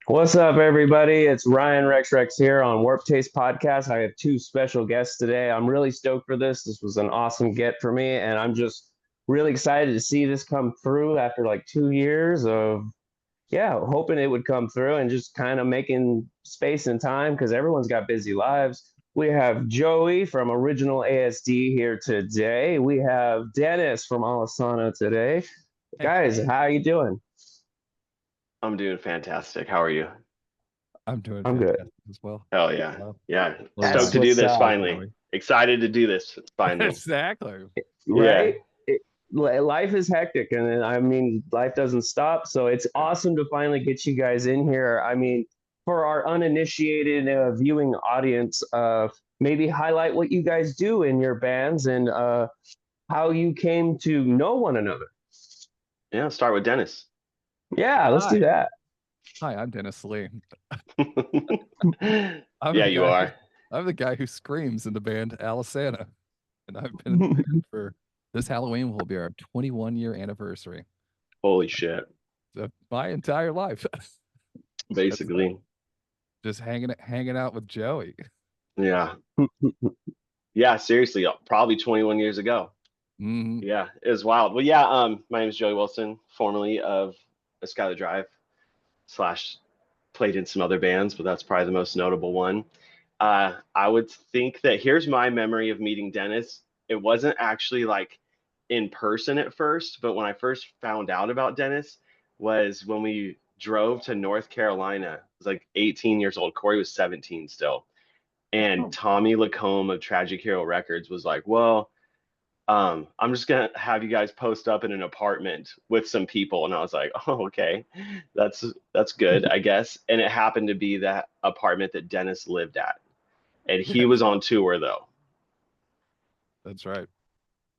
What's up, everybody? It's Ryan Rex here on Warp Taste Podcast. I have two special guests today. I'm really stoked for this. This was an awesome get for me, and I'm just really excited to see this come through after like 2 years of, yeah, hoping it would come through and just kind of making space and time because everyone's got busy lives. We have Joey from Original A.S.D here today. We have Dennis from Alesana today. Guys, Hey, how you doing? I'm doing fantastic. How are you? I'm doing I'm good. fantastic as well. Oh yeah. Love, Yeah. love That's Stoked to Ryan. do what's this up. finally. Joey. Excited to do this finally. Exactly. Yeah. Right? Life is hectic, and I mean, life doesn't stop. So it's awesome to finally get you guys in here. I mean, for our uninitiated viewing audience, maybe highlight what you guys do in your bands and how you came to know one another. Yeah. Start with Dennis. Yeah, let's do Hi. that. Hi, I'm Dennis Lee. Yeah, I'm the you guy who are. I'm the guy who screams in the band Alesana. And I've been in the band for this Halloween will be our 21-year anniversary. Holy shit. So my entire life. That's Basically. just hanging out with Joey. Yeah. Yeah. Seriously. Probably 21 years ago. hmm Yeah. It was wild. Well, yeah. My name is Joey Wilson, formerly of Skylar Drive slash played in some other bands, but that's probably the most notable one. I would think that here's my memory of meeting Dennis. It wasn't actually like in person at first, but when I first found out about Dennis was when we drove to North Carolina. I was like 18 years old. Corey was 17 still. And Tommy Lacombe of Tragic Hero Records was like, well, I'm just gonna have you guys post up in an apartment with some people. And I was like, oh, okay, that's good, I guess. And it happened to be that apartment that Dennis lived at. And he That's was on tour though. that's right.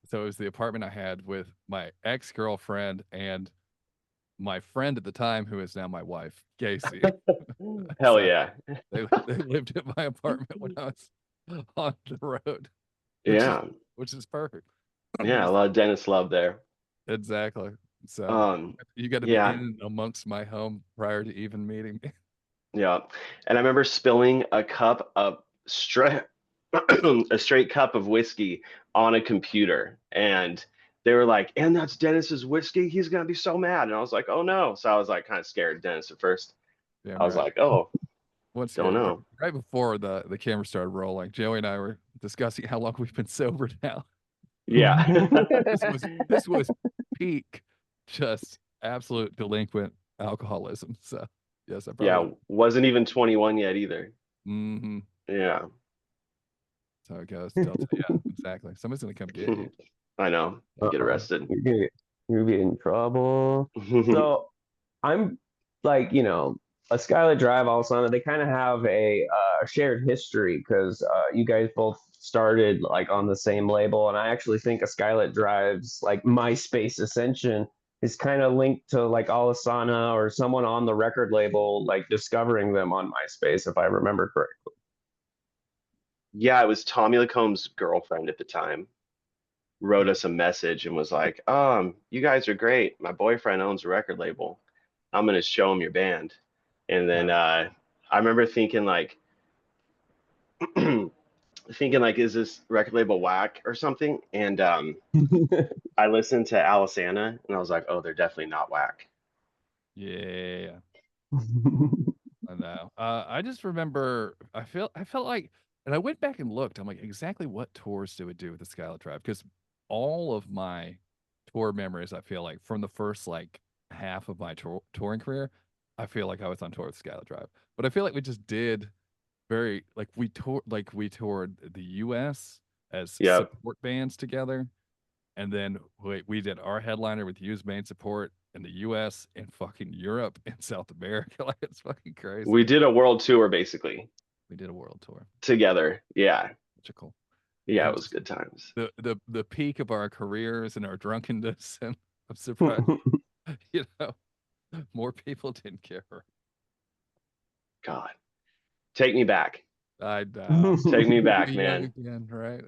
So it was the apartment I had with my ex-girlfriend and my friend at the time, who is now my wife, Casey. Hell So yeah. they lived at my apartment when I was on the road, which is Yeah. which is perfect. Yeah, a lot of Dennis love there. Exactly. So Um, you got to be yeah, in amongst my home prior to even meeting me. yeah. And I remember spilling a cup of straight a straight cup of whiskey on a computer. And they were like, and that's Dennis's whiskey. He's gonna be so mad. And I was like, oh no. So I was like kind of scared of Dennis at first. Damn I was right. like, oh, Once don't again, know. right before the camera started rolling, Joey and I were discussing how long we've been sober now. Yeah. This was peak, just absolute delinquent alcoholism. So yes, I probably Yeah, wasn't even 21 yet either. mm-hmm. Yeah. That's how it goes. Delta. Yeah, exactly. Somebody's gonna come get you. I know. Get Uh-oh. arrested. You're gonna get in trouble. So I'm like, a Skylar Drive, also, they kind of have a shared history because you guys both started like on the same label. And I actually think a Skylar Drive's like MySpace Ascension is kind of linked to like Alesana or someone on the record label, like discovering them on MySpace, if I remember correctly. Yeah, it was Tommy Lacomb's girlfriend at the time wrote us a message and was like, you guys are great. My boyfriend owns a record label. I'm gonna show him your band. And then I remember thinking like thinking like, is this record label whack or something? And I listened to Alesana and I was like, oh, they're definitely not whack. Yeah, I know. I just remember I felt like, and I went back and looked. I'm like, exactly what tours do we do with the Skyline Tribe? Because all of my tour memories, I feel like from the first like half of my touring career, I feel like I was on tour with Skyline Tribe. But I feel like we just did very we toured the U.S. as Yep. support bands together, and then we did our headliner with Used main support in the US and fucking Europe and South America. Like it's fucking crazy. We did a world tour basically We did a world tour. together. Yeah. Which are cool. Yeah, it And was just good times. the peak of our careers and our drunkenness, and I'm surprised, you know, more people didn't care. God. Take me back. I know. Take me To back, be young man. again, right?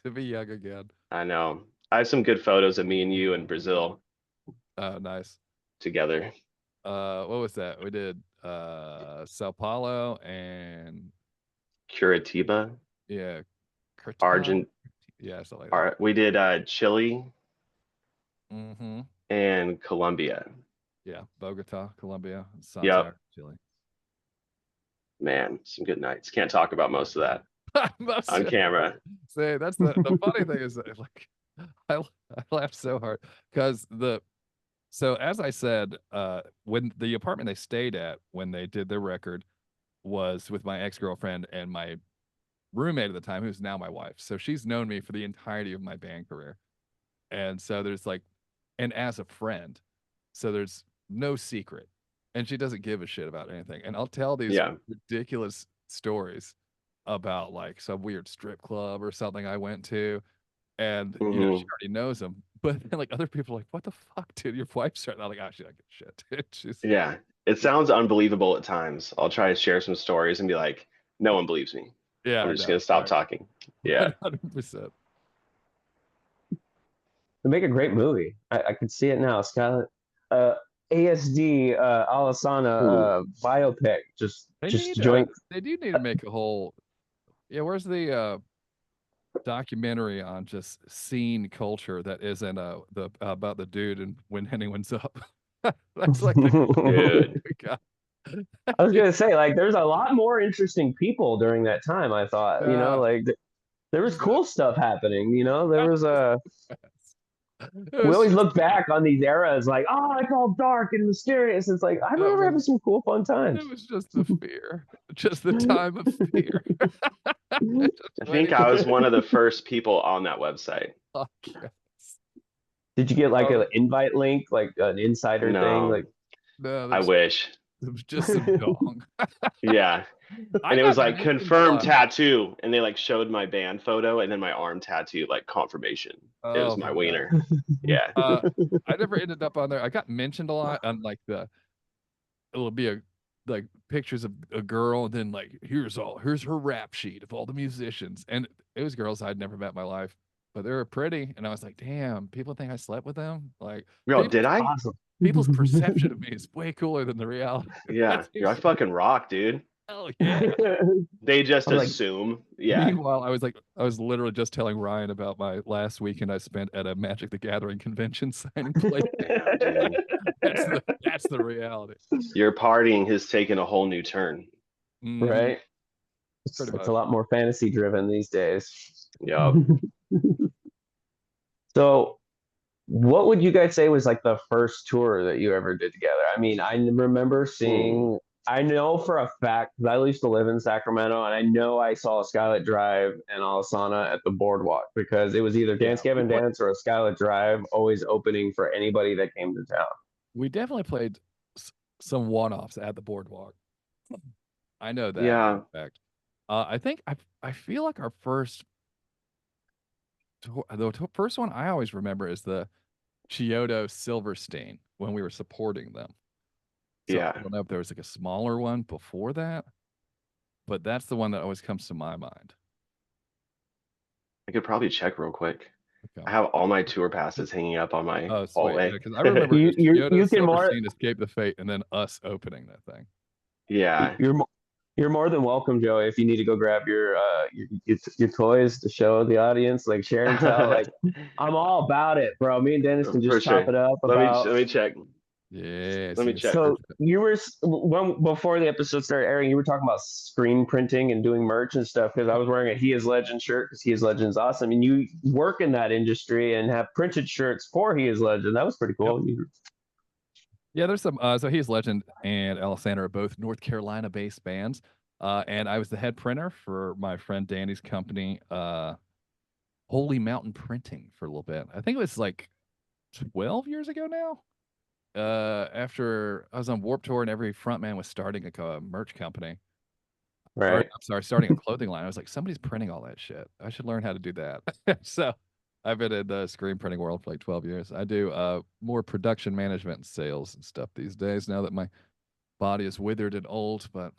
To be young again. I know. I have some good photos of me and you in Brazil Oh, nice. together. What was that? We did Sao Paulo and Curitiba, yeah, Curitiba. Argent. Yeah, something like that. We did Chile Mm-hmm. and Colombia. Yeah, Bogota, Colombia, Yep. Santiago, Chile. Man, some good nights. Can't talk about most of that Most on of- camera. Say that's the funny thing is that, like I laughed so hard because so as I said, when the apartment they stayed at when they did their record was with my ex-girlfriend and my roommate at the time, who's now my wife. So she's known me for the entirety of my band career. And so there's like, and as a friend, so there's no secret. And she doesn't give a shit about anything. And I'll tell these Yeah. ridiculous stories about like some weird strip club or something I went to. And you know, she already knows them. But then like other people are like, what the fuck, dude? Your wife's right now. Like, oh, she don't give a shit, dude. She's Yeah. It sounds unbelievable at times. I'll try to share some stories and be like, no one believes me. yeah, I'm just no, gonna stop right. talking. Yeah. 100%. They make a great movie. I can see it now. Scarlett, A.S.D. Alesana biopic. Just joint. They do need to make a whole. Yeah, where's the documentary on just scene culture that isn't the about the dude and when anyone's up? That's like the Dude. we got. I was gonna say, like, there's a lot more interesting people during that time. I thought, you know, like there was cool stuff happening. You know, there was a. We always look back on these eras like, oh, it's all dark and mysterious. It's like I remember having some cool, fun times. It was just the fear, just the time of fear. I think I was one of the first people on that website. Oh, yes. Did you get like an invite link, like an insider thing? Like, no, I wish. It was just some dong. Yeah. And it was like confirmed tattoo. And they like showed my band photo and then my arm tattoo, like confirmation. It was my wiener. Yeah. I never ended up on there. I got mentioned a lot on like it'll be like pictures of a girl and then like here's her rap sheet of all the musicians. And it was girls I'd never met in my life, but they were pretty. And I was like, damn, people think I slept with them. Like, yo, did I? Awesome. People's perception of me is way cooler than the reality. Yeah. Yo, I fucking rock, dude. Hell yeah. They just assume. Yeah. Meanwhile, I was literally just telling Ryan about my last weekend I spent at a Magic the Gathering convention signing place. That's the reality. Your partying has taken a whole new turn. Right? It's a lot more fantasy driven these days. Yeah. So what would you guys say was like the first tour that you ever did together? I mean, I remember seeing, I know for a fact, because I used to live in Sacramento, and I know I saw a Skylit Drive and Alesana at the Boardwalk because it was either Dance Gavin Dance or a Skylit Drive always opening for anybody that came to town. We definitely played some one-offs at the Boardwalk. I know that. Yeah. In fact, I think I feel like our first the first one I always remember is the Chiodo Silverstein when we were supporting them. So Yeah. I don't know if there was like a smaller one before that, but that's the one that always comes to my mind. I could probably check real quick. Okay. I have all my tour passes hanging up on my hallway. Because I remember you can Silverstein, Escape the Fate, and then us opening that thing. Yeah. You're more than welcome, Joey, if you need to go grab your toys to show the audience, like share and tell. Like, I'm all about it, bro. Me and Dennis can just chop it up about. Let me check. Yeah. Let me check. So you were before the episode started airing, you were talking about screen printing and doing merch and stuff because I was wearing a He Is Legend shirt because He Is Legend is awesome, and you work in that industry and have printed shirts for He Is Legend. That was pretty cool. Yep. Yeah, there's some. So He Is Legend and Alesana are both North Carolina-based bands, and I was the head printer for my friend Danny's company, Holy Mountain Printing, for a little bit. I think it was like 12 years ago now. After I was on Warped Tour and every frontman was starting a merch company. Right. Or, I'm sorry, starting a clothing line. I was like, somebody's printing all that shit. I should learn how to do that. So I've been in the screen printing world for like 12 years. I do more production management and sales and stuff these days now that my body is withered and old. But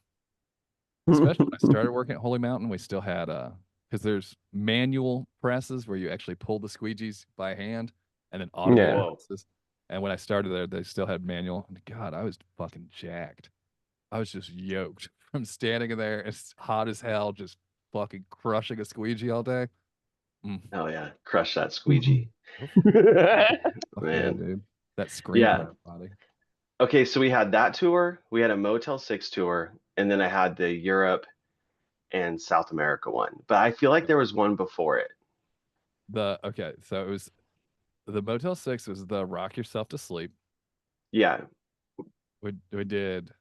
especially when I started working at Holy Mountain, we still had because there's manual presses where you actually pull the squeegees by hand and then automated presses. And when I started there, they still had manual. And God, I was fucking jacked. I was just yoked from standing in there. It's hot as hell, just fucking crushing a squeegee all day. Oh yeah, crush that squeegee, Oh, yeah, man. dude. That scream Yeah. from everybody. Okay, so we had that tour, we had a Motel 6 tour, and then I had the Europe and South America one. But I feel like there was one before it. Okay, so it was the Motel 6 was the Rock Yourself to Sleep. Yeah. We did.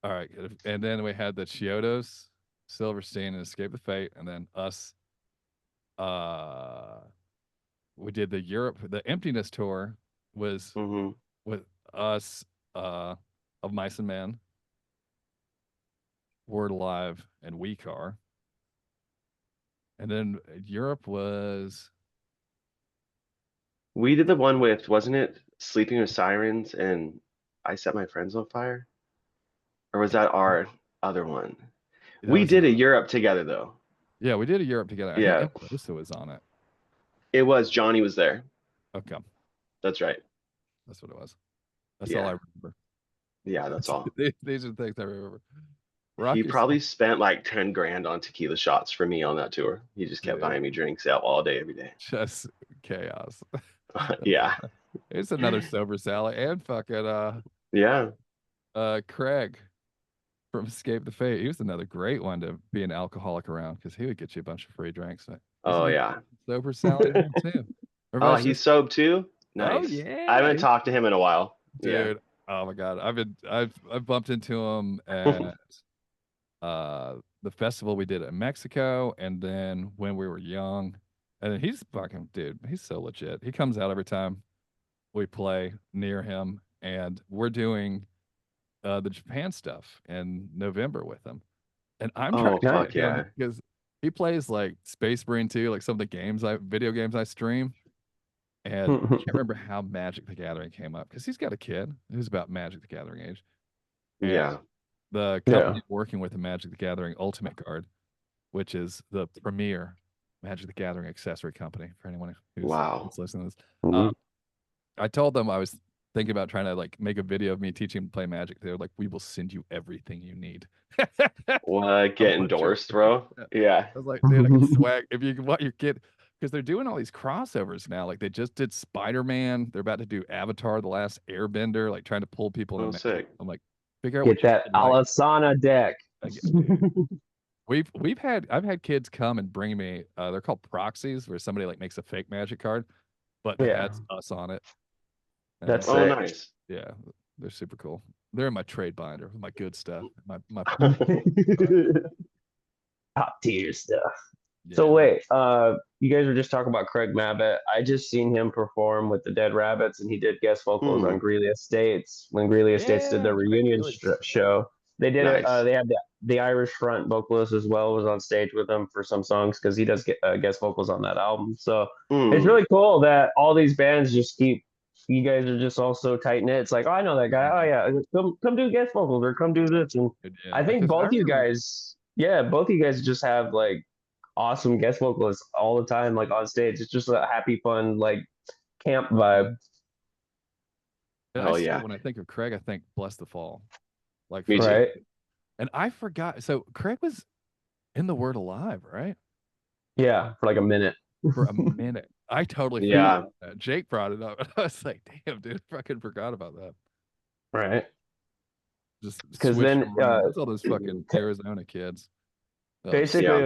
All right, and then we had the Chiodos, Silverstein, and Escape the Fate, and then us. We did the Europe, the Emptiness tour was Hmm. with us, of Mice and Men, Word Alive, and We Car. And then Europe was We did the one with, wasn't it Sleeping with Sirens and I Set My Friends on Fire? Or was that our other one? that We was did a Europe together though. yeah, we did a Europe together. I think Yeah, Imperosa was on it. it was. Johnny was there. Okay, That's right. that's what it was. That's all I Yeah. remember. Yeah, that's all. These are the things I remember. He Rock probably Yourself, spent like 10 grand on tequila shots for me on that tour. He just kept dude, buying me drinks out all day, every day. just chaos. Yeah. It's another sober Sally and fucking Yeah. Craig from Escape the Fate. He was another great one to be an alcoholic around because he would get you a bunch of free drinks. He's Oh another yeah. sober Sally in there too. Oh, Everybody's he's just, sober too? oh Nice. I yeah, haven't talked to him in a while. Yeah. dude. Oh my god, I've bumped into him at the festival we did in Mexico, and then when we were young, and then he's fucking dude. He's so legit. He comes out every time we play near him, and we're doing the Japan stuff in November with him. And I'm trying Oh, to Nice. fuck get him yeah. because he plays like Space Marine 2, like some of the video games I stream. And I can't remember how Magic the Gathering came up because he's got a kid who's about Magic the Gathering age. And Yeah. the Yeah. company working with the Magic the Gathering Ultimate Card, which is the premier Magic the Gathering accessory company for anyone Wow. who's listening to this. Mhm. I told them I was thinking about trying to like make a video of me teaching them to play Magic. They're like, "We will send you everything you need." What? A Get bunch of endorsed, bro? yeah. Yeah. I was like, dude, I can swag if you want your kid because they're doing all these crossovers now. Like they just did Spider-Man. They're about to do Avatar: The Last Airbender, like trying to pull people Oh, into Magic. sick. I'm like, figure out Get what your that kid like. Alesana deck. Dude, I've had kids come and bring me they're called proxies where somebody like makes a fake Magic card, but it Yeah, has us on it. And I'm that's like, Oh, sick. nice. yeah, they're super cool. They're in my trade binder, my good stuff. My Top tier stuff. So yeah, wait, you guys were just talking about Craig Mabbitt. I just seen him perform with the Dead Rabbits, and he did guest vocals Hmm. on Greeley Estates when Greeley Estates did yeah, their Craig reunion Greeley's show. They did it. Nice. They had the Irish front vocalist as well was on stage with them for some songs because he does get guest vocals on that album. So it's Hmm. really cool that all these bands just keep. You guys are just all so tight knit. It's like, oh, I know that guy. Oh yeah, come do guest vocals or come do this. And good, I yeah. think Because I both you remember, guys, yeah, both you guys just have like awesome guest vocalists all the time, like on stage. It's just a happy, fun, like camp vibe. I Oh still yeah. when I think of Craig, I think Bless the Fall, like Me for too. Right? and I forgot. So Craig was in the Word Alive, right? Yeah, for like a minute. For a minute. I totally forgot Yeah. about that. Jake brought it up, and I was like, "Damn, dude, I fucking forgot about that." Right? Just Because switched then from running. That's all those fucking Arizona kids. Just basically Yeah. it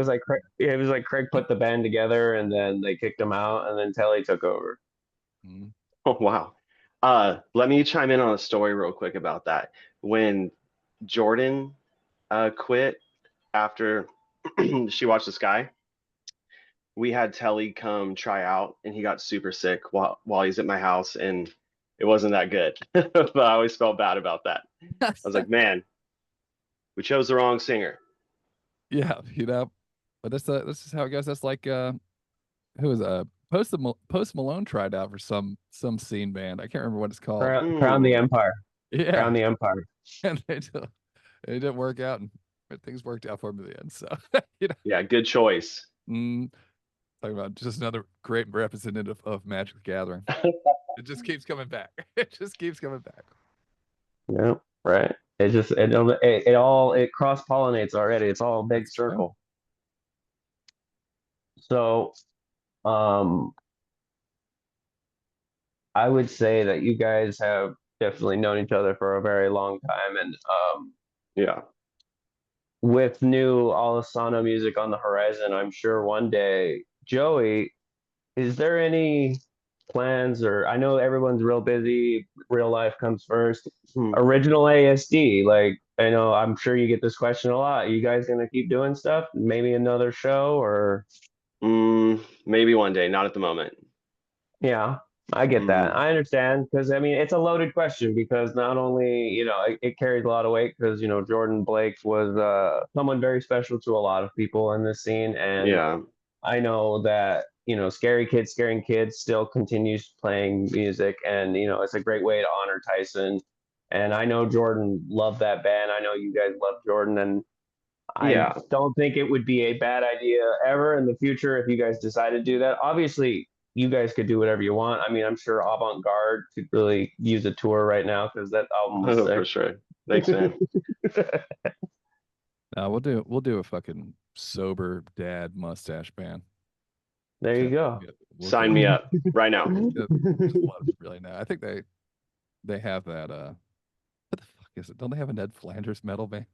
was like Craig put the band together and then they kicked him out and then Telly took over. mhm. Oh wow. Let me chime in on a story real quick about that. When Jordan quit after she watched the sky, we had Telly come try out and he got super sick while he's at my house and it wasn't that good. But I always felt bad about that. I was like, man, we chose the wrong singer. Yeah, but this is how it goes. That's like who was Post Malone tried out for some scene band. I can't remember what it's called. Crown the Hmm. Empire. Yeah, Crown the Empire. and it didn't work out, but things worked out for him in the end. So you know, Yeah, good choice. mm, Talking about just another great representative of Magic the Gathering. It just keeps coming back. It just keeps coming back. Yeah, right. It cross pollinates already. It's all a big It's true. circle. So, um, I would say that you guys have definitely known each other for a very long time, and Yeah. with new Alesana music on the horizon, I'm sure one day, Joey, is there any plans, or I know everyone's real busy, real life comes first. Hmm. Original A.S.D, like I know I'm sure you get this question a lot. You guys gonna keep doing stuff? Maybe another show or Maybe one day, not at the moment. yeah, I get that. Hmm. I understand because I mean it's a loaded question because not only it carries a lot of weight because Jordan Blake was someone very special to a lot of people in this scene, and Yeah. I know that Scary Kids Scaring Kids still continues playing music, and it's a great way to honor Tyson. And I know Jordan loved that band. I know you guys love Jordan, and I Yeah. don't think it would be a bad idea ever in the future if you guys decide to do that. Obviously, you guys could do whatever you want. I mean, I'm sure Avant Garde could really use a tour right now because that album was Oh, sick. for sure. Thanks, man. We'll do a fucking sober dad mustache band. There you go. Sign me up right now. Just let them really know. I think they have that. What the fuck is it? Don't they have a Ned Flanders metal band?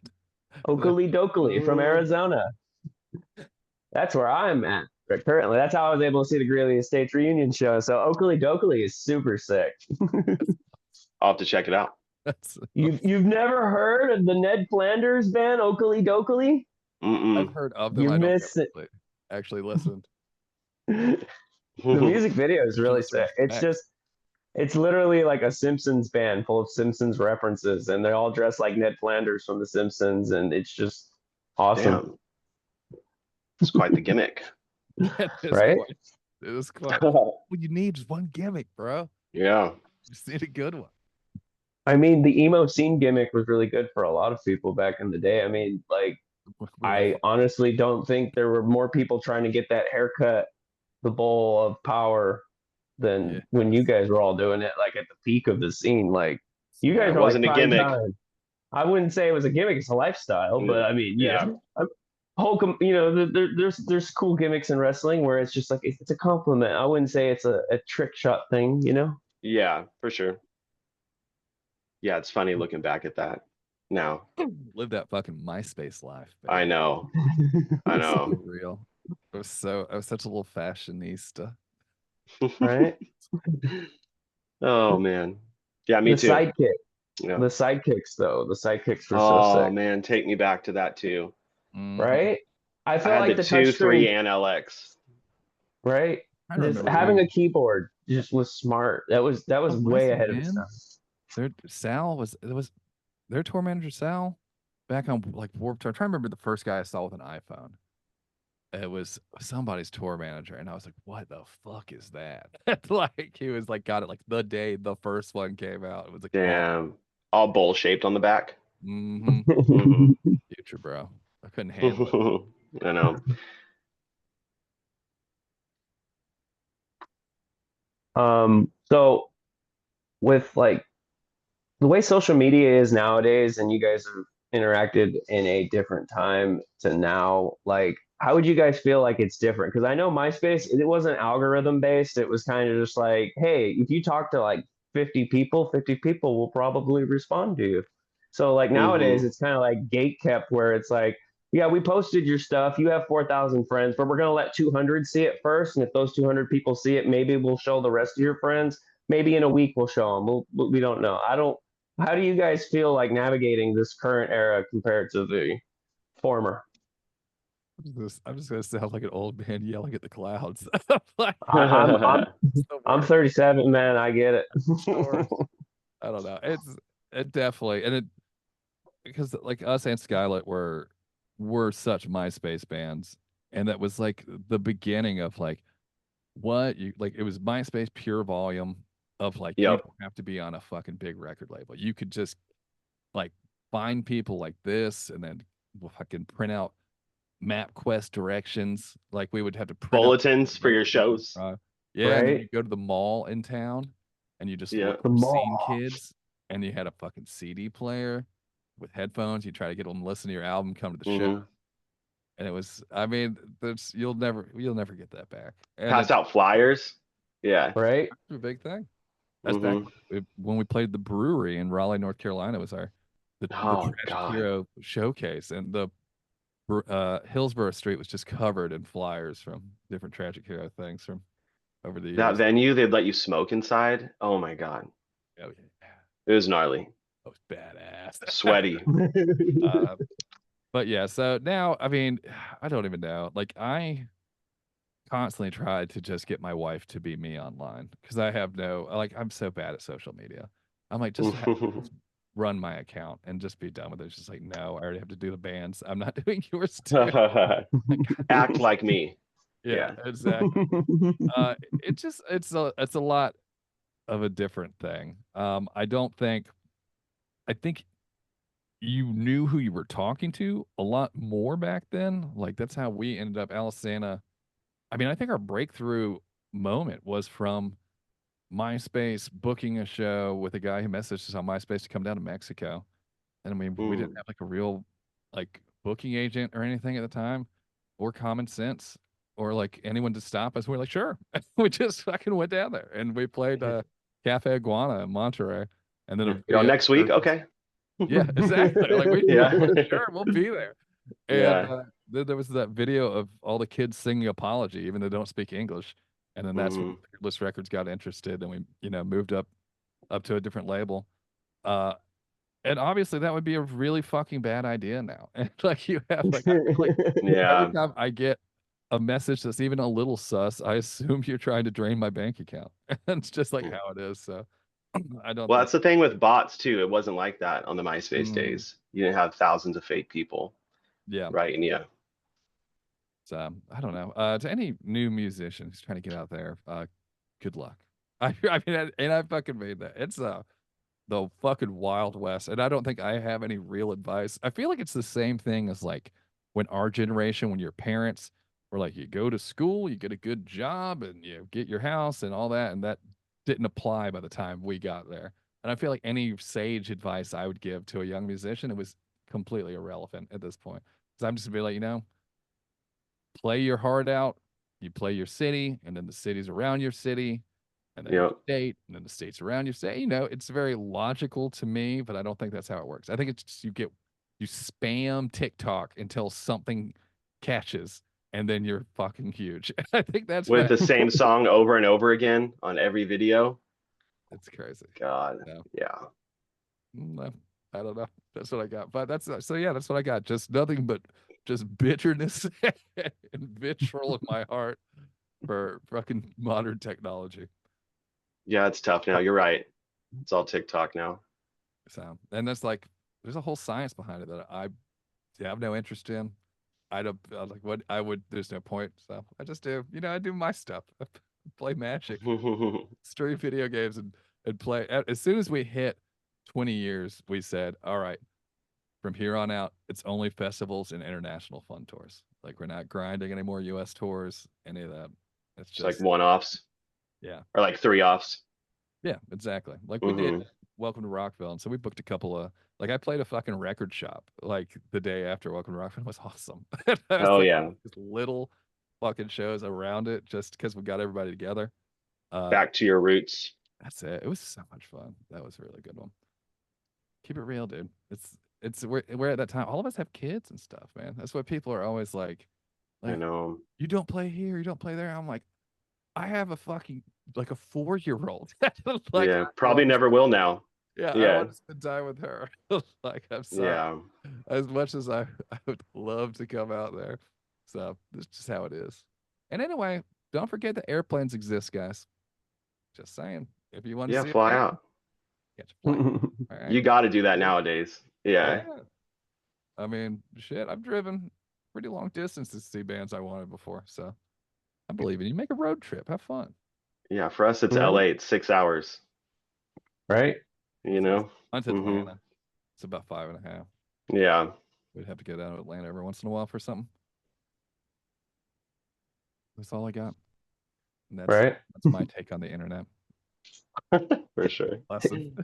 Oakley Dokley from Arizona. That's where I'm at currently. That's how I was able to see the Greeley Estates reunion show. So Oakley Dokley is super sick. I'll have to check it out. You've never heard of the Ned Flanders band, Oakley Dokley? Mm-mm. I've heard of them. You I don't miss it. actually listened. The music video is really sick. It's literally like a Simpsons band full of Simpsons references, and they're all dressed like Ned Flanders from The Simpsons, and it's just awesome. Damn. It's quite the gimmick. It is Right? quite. It is quite. What you need is one gimmick, bro. Yeah. You just need a good one. I mean, the emo scene gimmick was really good for a lot of people back in the day. I mean, like, I honestly don't think there were more people trying to get that haircut, the bowl of power, than when you guys were all doing it, like at the peak of the scene. Like, you Yeah, guys it are like wasn't a prime gimmick. time. I wouldn't say it was a gimmick; it's a lifestyle. But I mean, Yeah. there's cool gimmicks in wrestling where it's just like it's a compliment. I wouldn't say it's a trick shot thing. Yeah, for sure. Yeah, it's funny looking back at that now. Live that fucking MySpace life. Baby. I know. I know. So real. I was such a little fashionista. Right? Oh man. Yeah, me The too. sidekick. Yeah. The sidekicks, though, the sidekicks were so Oh sick. man, take me back to that too. Right? I I feel had like the the 2, 3, touchscreen, and LX. right? I Just remember having a keyboard just was smart. That was way ahead of its time. Sal was their tour manager Sal back on like Warped Tour. I'm trying to remember the first guy I saw with an iPhone. It was somebody's tour manager, and I was like, "What the fuck is that?" Like he was like got it like the day the first one came out. It was like Damn. All bowl shaped on the back. future, bro. I couldn't handle it. I know. So with like the way social media is nowadays, and you guys have interacted in a different time to now, like how would you guys feel like it's different? Because I know MySpace, it wasn't algorithm based. It was kind of just like, hey, if you talk to like 50 people, 50 people will probably respond to you. So like nowadays, it's kind of like gate kept where it's like, yeah, we posted your stuff. You have 4,000 friends, but we're going to let 200 see it first. And if those 200 people see it, maybe we'll show the rest of your friends. Maybe in a week we'll show them. We don't know. How do you guys feel like navigating this current era compared to the former? I'm just gonna sound like an old man yelling at the clouds. I'm 37, man. I get it. I don't know. It definitely and it because like us and Skylit were such MySpace bands, and that was like the beginning of like what you like. It was MySpace pure volume of like you don't have to be on a fucking big record label. You could just like find people like this, and then fucking print out MapQuest directions. Like we would have to print out Bulletins for your shows. yeah, and then Right? you go to the mall in town and you just Yeah. look The for mall. Scene Kids, and you had a fucking CD player with headphones. You try to get them to listen to your album, come to the show, and it was. I mean, that's you'll never get that back. And Pass it's out flyers. Yeah. Right? a big thing. That's back when we played the brewery in Raleigh, North Carolina. Was the Oh Tragic God. Hero showcase, and the Hillsborough Street was just covered in flyers from different Tragic Hero things from over the That years. venue, they'd let you smoke inside. Oh my God. Oh yeah, It was gnarly. that was badass. Sweaty. But yeah, so now I mean, I don't even know. Like I constantly tried to just get my wife to be me online because I have no like I'm so bad at social media. I'm like just run my account and just be done with it. It's just like no, I already have to do the bands. I'm not doing yours too. Act like me. Yeah, exactly. It's a lot of a different thing. I think you knew who you were talking to a lot more back then. Like that's how we ended up Alesana. I mean, I think our breakthrough moment was from MySpace booking a show with a guy who messaged us on MySpace to come down to Mexico. And I mean, we didn't have like a real like booking agent or anything at the time, or common sense, or like anyone to stop us. We're like, sure. We just fucking went down there and we played Cafe Iguana in Monterey. And then a video Next week, okay. yeah, exactly. Like Yeah. we're like, sure, we'll be there. And Yeah. then there was that video of all the kids singing Apology, even though they don't speak English. And then that's when Fearless Records got interested, and we, moved up to a different label. And obviously that would be a really fucking bad idea now. And like you have like, I feel like Yeah. every time I get a message that's even a little sus, I assume you're trying to drain my bank account. And it's just like how it is. So I don't Well, think. that's the thing with bots too. It wasn't like that on the MySpace Mm, days. You didn't have thousands of fake people, yeah. right? And yeah. So I don't know. To any new musician who's trying to get out there, good luck. I mean, and I fucking made that. It's the fucking Wild West, and I don't think I have any real advice. I feel like it's the same thing as like when our generation, when your parents were like, you go to school, you get a good job, and you get your house and all that, and that didn't apply by the time we got there. And I feel like any sage advice I would give to a young musician, it was completely irrelevant at this point. Because I'm just gonna be like, play your heart out. You play your city, and then the cities around your city, and then your Yep. state, and then the states around your state. It's very logical to me, but I don't think that's how it works. I think it's just you spam TikTok until something catches, and then you're fucking huge. I think that's With the same song over and over again on every video. it's crazy. God. No. Yeah. No, I don't know. That's what I got. But that's so yeah, that's what I got. Just nothing but just bitterness and vitriol in my heart for fucking modern technology. Yeah, it's tough now. You're right. It's all TikTok now. So, and that's like, there's a whole science behind it that I have no interest in. I don't like what I would, there's no point. So I just do, I do my stuff. I play Magic, stream video games, and play. As soon as we hit 20 years, we said, all right, from here on out, it's only festivals and international fun tours. Like we're not grinding any more US tours, any of that. It's Just like just, one-offs yeah. or like three-offs. Yeah, exactly. Like we did Welcome to Rockville. And so we booked a couple of, like I played a fucking record shop like the day after Welcome to Rockville. It was awesome. Oh yeah. Just little fucking shows around it just because we got everybody together. Back to your roots. That's it. It was so much fun. That was a really good one. Keep it real, dude. We're at that time. All of us have kids and stuff, man. That's what people are always like I know. you don't play here, you don't play there. I'm like, I have a fucking like a 4-year-old. Like yeah, probably never will now. Yeah, Yeah. I want to spend time with her. Like I'm sorry. Yeah. As much as I would love to come out there. So that's just how it is. And anyway, don't forget that airplanes exist, guys. Just saying. If you want to Yeah, see an fly airplane, out. catch a plane. All right. You got to do that nowadays. Yeah. I mean, shit, I've driven pretty long distances to see bands I wanted before. So I believe in you. Make a road trip. Have fun. Yeah, for us it's Right. LA. It's 6 hours. Right? You know? Onto Atlanta. It's about 5.5. Yeah. We'd have to go down to Atlanta every once in a while for something. That's all I got. And Right. that's my take on the internet. For sure. Lesson.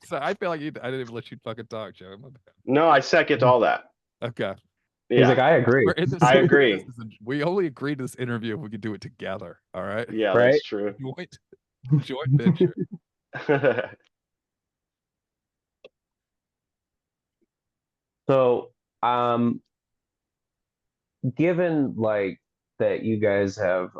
So I feel like I didn't even let you fucking talk, Joe. My bad. No, I second all that. Okay. He's like, Yeah, I agree. I agree. We only agreed to this interview if we could do it together. All right. Yeah, Right. that's true. Joint venture. So, given like that you guys have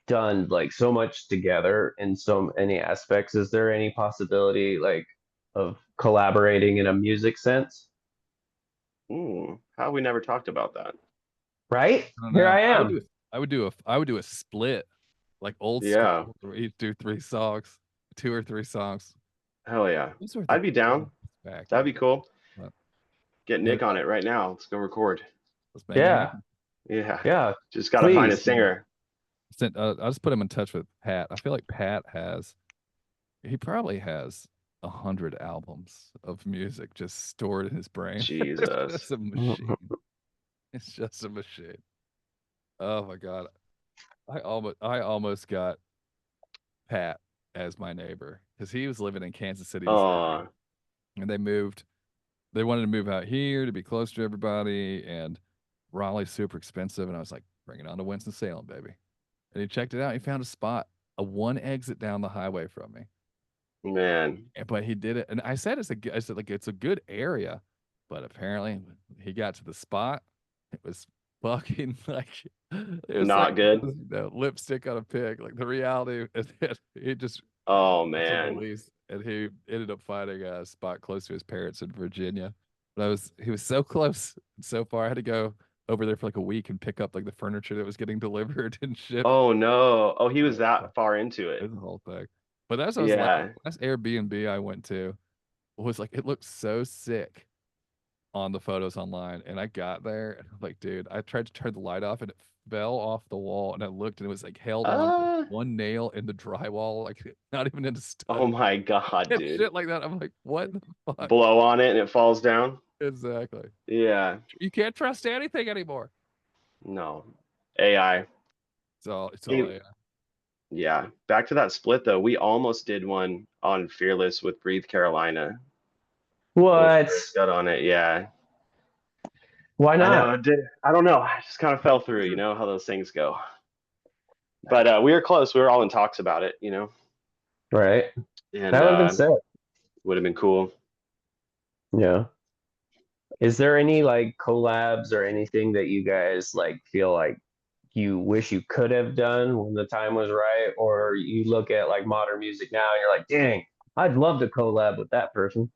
done like so much together in so many aspects, is there any possibility like of collaborating in a music sense? How we never talked about that? Right? I don't Here know. I am. I would do a split, like old Yeah. school, where each do 3 songs, 2 or 3 songs. Hell yeah. Those are I'd be down. back. That'd be cool. But Get Nick on it right now. Let's go record. let's make it Yeah. happen. Yeah. Yeah. Just gotta find a Please. singer. I'll just put him in touch with Pat. I feel like he probably has 100 albums of music just stored in his brain. Jesus. It's a machine. It's just a machine. Oh my god. I almost got Pat as my neighbor because he was living in Kansas City, Missouri, and they wanted to move out here to be close to everybody, and Raleigh's super expensive, and I was like, bring it on to Winston-Salem, baby. And he checked it out. He found a spot, a 1 exit down the highway from me. Man. But he did it, and I said it's a good area, but apparently he got to the spot. It was fucking like it was Not like good. lipstick on a pig. Like the reality is that he just Oh to the man. lease, and he ended up finding a spot close to his parents in Virginia. But he was so close and so far. I had to go over there for like a week and pick up like the furniture that was getting delivered and shipped. Oh no. Oh, he was Yeah, that far into it it. was the whole thing. But that's what I was like. Yeah. Last Airbnb I went to was like it looked so sick on the photos online, and I got there and I'm like, dude, I tried to turn the light off and it fell off the wall, and I looked and it was like held on to Uh, one nail in the drywall, like not even in a oh stud my God, and dude. shit like that. I'm like, what the fuck? Blow on it and it falls down. Exactly. Yeah. You can't trust anything anymore. No. AI. It's Hey, all AI. yeah. Back to that split though. We almost did one on Fearless with Breathe Carolina. What? Got on it. Yeah. Why I know. not? It did. I don't know. I just kind of fell through. You know how those things go. But we were close. We were all in talks about it. Right. And That would have been sick. would have been cool. Yeah. Is there any like collabs or anything that you guys like feel like you wish you could have done when the time was right? Or you look at like modern music now and you're like, dang, I'd love to collab with that person.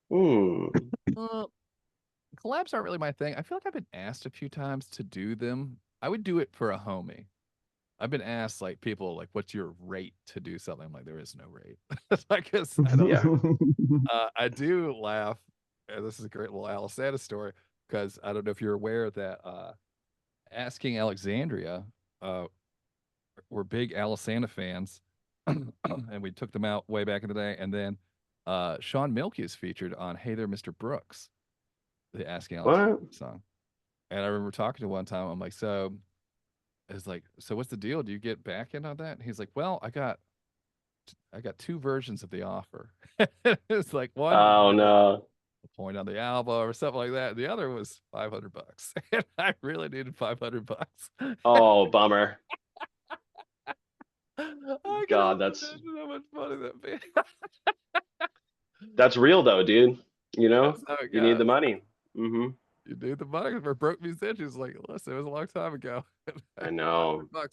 Hmm. Collabs aren't really my thing. I feel like I've been asked a few times to do them. I would do it for a homie. I've been asked like people like, what's your rate to do something? I'm like, there is no rate. I guess I don't Yeah. I do laugh, and this is a great little Alesana story, because I don't know if you're aware that Asking Alexandria were big Alesana fans, and we took them out way back in the day. And then Sean Milky is featured on Hey There, Mr. Brooks, the Asking Alexandria What? song. And I remember talking to one time, I'm like, so what's the deal? Do you get back in on that? And he's like, well, I got 2 versions of the offer. It's like one Oh no. point on the album or something like that. The other was $500, and I really needed $500. Oh, bummer. I can God, only that's imagine how much money that'd be. that's real though, dude. That's how it You need the goes. money. Mm-hmm. You need the money for broke musicians. Like, listen, it was a long time ago. I know. $500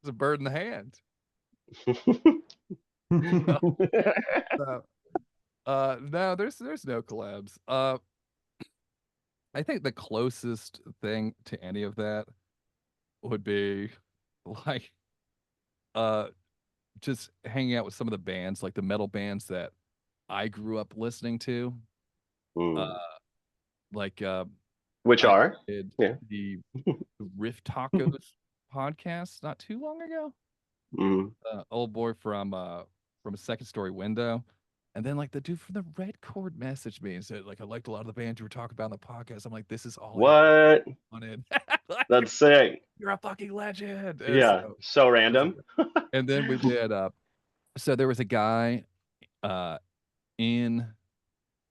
is a bird in the hand. So, no, there's no collabs. I think the closest thing to any of that would be like just hanging out with some of the bands, like the metal bands that I grew up listening to. Uh Mm. like Which I are? did Yeah. the Riff Tacos podcast not too long ago. Mm. Old boy from a second story window And then like the dude from the Red Chord messaged me and said, like, I liked a lot of the bands you were talking about on the podcast. I'm like, this is all I What? wanted. Like, That's sick. you're a fucking legend. And Yeah. So random. and then we did so there was a guy in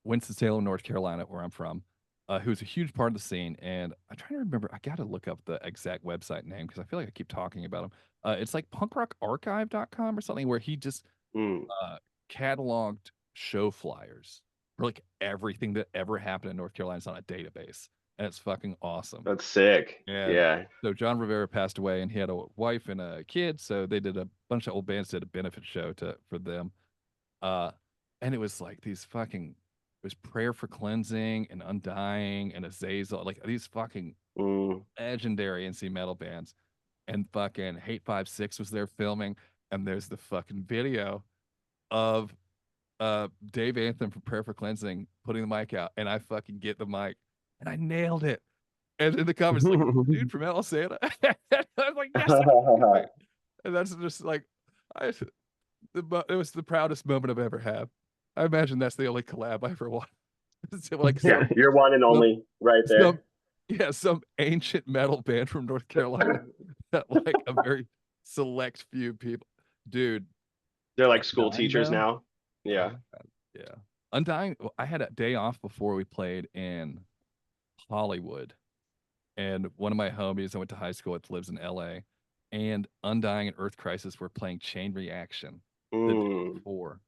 Winston-Salem, North Carolina, where I'm from, who's a huge part of the scene. And I'm trying to remember, I got to look up the exact website name because I feel like I keep talking about him. It's like punkrockarchive.com or something, where he just Mm, cataloged show flyers for like everything that ever happened in North Carolina is on a database. And it's fucking awesome. that's sick. And Yeah. so John Rivera passed away and he had a wife and a kid. So they did a bunch of old bands did a benefit show for them. And it was like these fucking, it was Prayer for Cleansing and Undying and Azazel, like these fucking legendary NC metal bands. And fucking Hate 5-6 was there filming. And there's the fucking video of Dave Anthem from Prayer for Cleansing putting the mic out. And I fucking get the mic and I nailed it. And in the comments, like, dude from Alesana. I was like, yes. And that's just like, it was the proudest moment I've ever had. I imagine that's the only collab I ever won. Like, Yeah, you're one and only right there. Some ancient metal band from North Carolina that like a very select few people. Dude. They're like school teachers now. Yeah. Yeah. Undying, I had a day off before we played in Hollywood. And one of my homies I went to high school with lives in LA. And Undying and Earth Crisis were playing Chain Reaction the day before.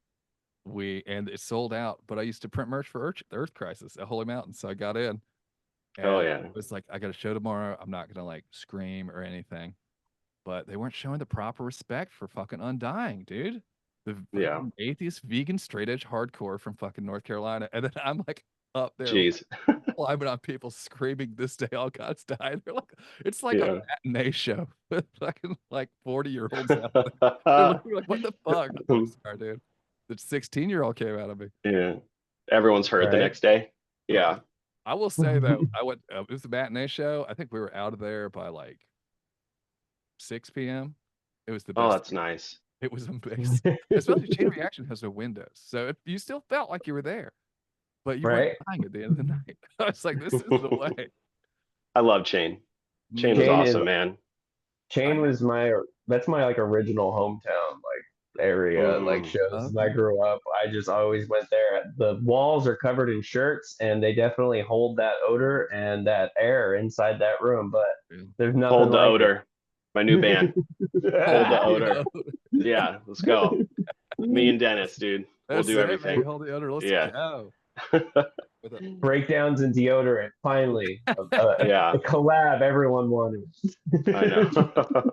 And it sold out, but I used to print merch for Earth Crisis at Holy Mountain. So I got in. And it was like, I got a show tomorrow. I'm not gonna like scream or anything. But they weren't showing the proper respect for fucking Undying, dude. The atheist, vegan, straight edge hardcore from fucking North Carolina. And then I'm like up there climbing on people screaming "This Day All Gods Die." They're like, it's like a matinee show with fucking like 40-year-olds out there. They're looking like, what the fuck? I'm sorry, dude. The 16-year-old came out of me. Yeah. Everyone's hurt the next day. Yeah. I will say though, I went, it was a matinee show. I think we were out of there by like 6 p.m. It was the best. Oh, that's nice. It was amazing. Especially Chain Reaction has no windows. So you still felt like you were there, but you weren't dying at the end of the night. I was like, this is the way. I love Chain. Chain was awesome, man. Chain was that's my like original hometown, like area, like shows. I grew up. I just always went there. The walls are covered in shirts and they definitely hold that odor and that air inside that room, but there's nothing Hold the like odor. My new band. Hold the odor. Yeah, let's go. Me and Dennis, dude. We'll do everything. Hold the odor. Let's go. Breakdowns and deodorant. Finally, a collab everyone wanted. I know.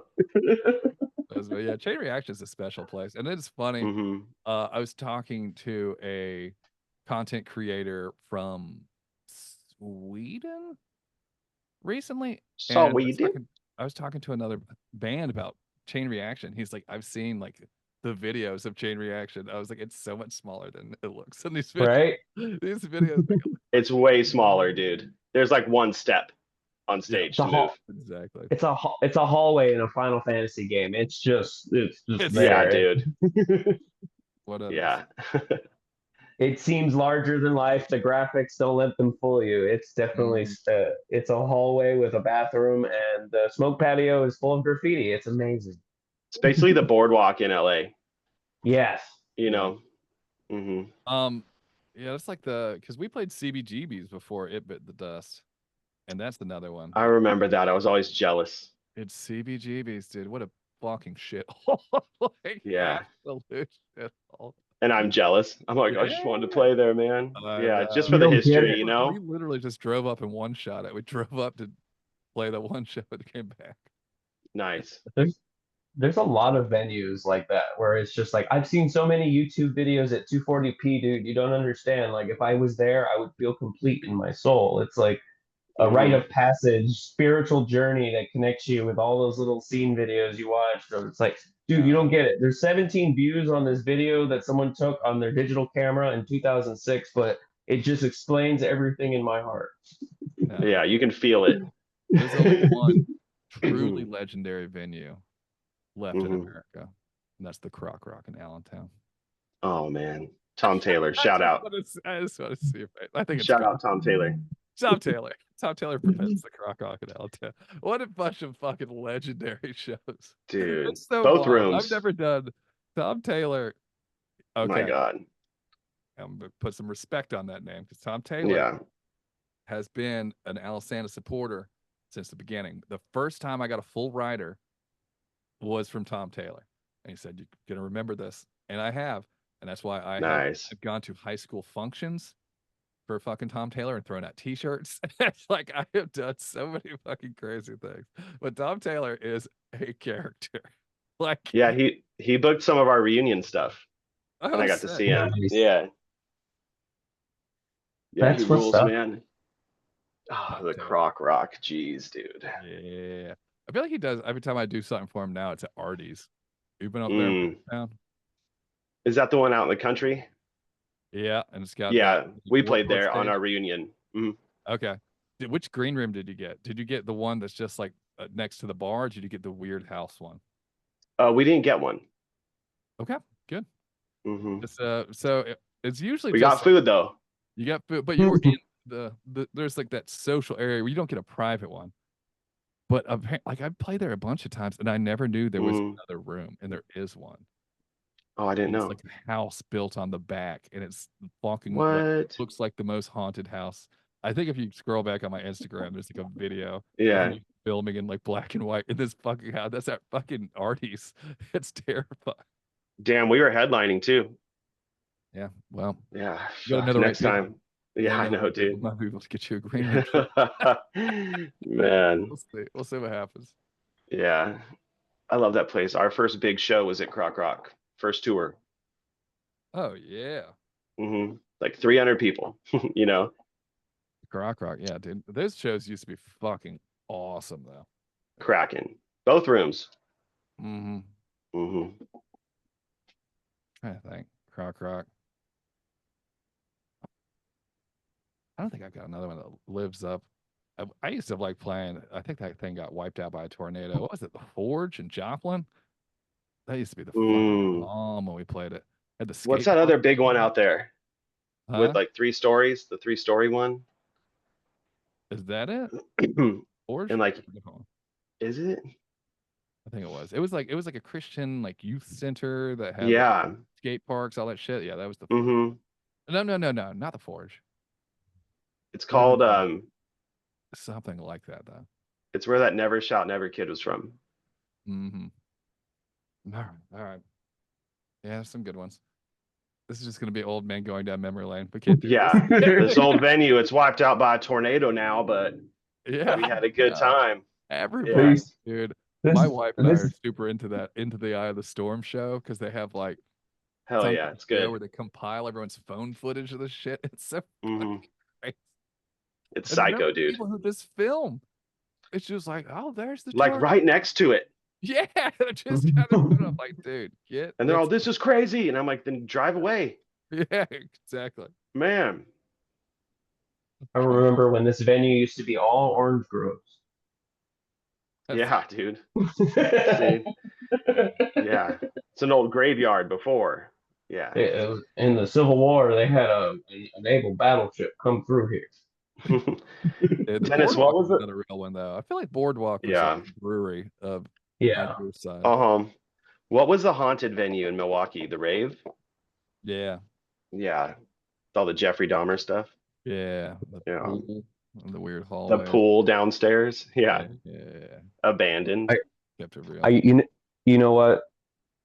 Yeah, Chain Reaction is a special place, and it's funny. I was talking to a content creator from Sweden recently. I was talking to another band about Chain Reaction. He's like, I've seen like the videos of Chain Reaction. I was like, it's so much smaller than it looks in these videos. Right? These videos. It's way smaller, dude. There's like one step on stage to move. Exactly. It's a hallway in a Final Fantasy game. It's just there. Yeah, dude. Yeah. It seems larger than life. The graphics don't let them fool you. It's definitely it's a hallway with a bathroom, and the smoke patio is full of graffiti. It's amazing. It's basically the boardwalk in LA. Yes. You know. Yeah, it's like because we played CBGBs before it bit the dust, and that's another one. I remember that. I was always jealous. It's CBGBs, dude. What a fucking shit. Like, yeah. Absolute shithole. And I'm jealous. I'm like, I just wanted to play there, man. Just for the history, you know? We literally just drove up and one shot it. We drove up to play the one shot and came back. Nice. There's a lot of venues like that where it's just like, I've seen so many YouTube videos at 240p, dude. You don't understand. Like, if I was there, I would feel complete in my soul. It's like a rite of passage, spiritual journey that connects you with all those little scene videos you watch. So it's like, dude, you don't get it. There's 17 views on this video that someone took on their digital camera in 2006, but it just explains everything in my heart. Yeah, you can feel it. There's only one truly legendary venue left in America, and that's the Croc Rock in Allentown. Oh, man. Tom Taylor. Shout out. I just want to see if I think it's Shout good. out Tom Taylor. Tom Taylor. Tom Taylor prevents the crocodile. What a bunch of fucking legendary shows. Dude, It's so both wild. rooms. I've never done Tom Taylor. Okay. My God. I'm gonna put some respect on that name because Tom Taylor has been an Alesana supporter since the beginning. The first time I got a full rider was from Tom Taylor. And he said, "You're gonna remember this." And I have. And that's why I have gone to high school functions for fucking Tom Taylor and thrown out t-shirts. It's like I have done so many fucking crazy things. But Tom Taylor is a character. Like, yeah, he booked some of our reunion stuff. And I got to see him. Yeah. Yeah, That's he rules, up. man. Oh, the Croc Rock. Jeez, dude. Yeah. I feel like he does every time I do something for him now, it's at Artie's. You've been up there in town? Is that the one out in the country? Yeah, and it's got we played there on our reunion. Okay. Which green room did you get? Did you get the one that's just like next to the bar? Or did you get the weird house one? We didn't get one. Okay, good. So it's usually we got food though. You got food, but you were in the there's like that social area where you don't get a private one. But like I played there a bunch of times and I never knew there was another room, and there is one. Oh, I didn't know. It's like a house built on the back, and it's fucking looks like the most haunted house. I think if you scroll back on my Instagram, there's like a video. Yeah. Filming in like black and white in this fucking house. That's at fucking Artie's. It's terrifying. Damn, we were headlining too. Yeah. Well. Yeah. You got another next time. Yeah, I know, dude. Might be able to get you a green room. Man. We'll see what happens. Yeah. I love that place. Our first big show was at Croc Rock. First tour. Oh yeah. Like 300 people, you know. Croc Rock, yeah, dude. Those shows used to be fucking awesome though. Cracking. Both rooms. Trying to think. Croc Rock. I don't think I got another one that lives up. I used to like playing. I think that thing got wiped out by a tornado. What was it? The Forge in Joplin? That used to be the fucking bomb when we played it. Had the What's that other big one out there? With like 3 stories? The 3-story one? Is that it? Forge? And like, is it? I think it was. It was like a Christian like youth center that had like, skate parks, all that shit. Yeah, that was the Forge. No, not the Forge. It's called something like that though. It's where that Never Shout Never kid was from. All right. Yeah, some good ones. This is just gonna be old man going down memory lane. We can't do this old venue, it's wiped out by a tornado now, but we had a good time. Everybody, dude. My wife and I are super into that Into the Eye of the Storm show because they have like hell yeah, it's good where they compile everyone's phone footage of this shit. It's so great. It's psycho, dude. People who just film. It's just like, oh, there's the like right next to it. Yeah, just kind of put up like, dude, and they're all, this is crazy, and I'm like, then drive away. Yeah, exactly. Man, I remember when this venue used to be all orange groves. Yeah, dude. Yeah, it's an old graveyard before. Yeah, it was, in the Civil War, they had a naval battleship come through here. Dennis, what was it? Another real one though. I feel like Boardwalk was a brewery of side. What was the haunted venue in Milwaukee? The Rave? Yeah. All the Jeffrey Dahmer stuff. Yeah. The weird hallway. The pool downstairs. Yeah. Abandoned. Kept it real. You know what?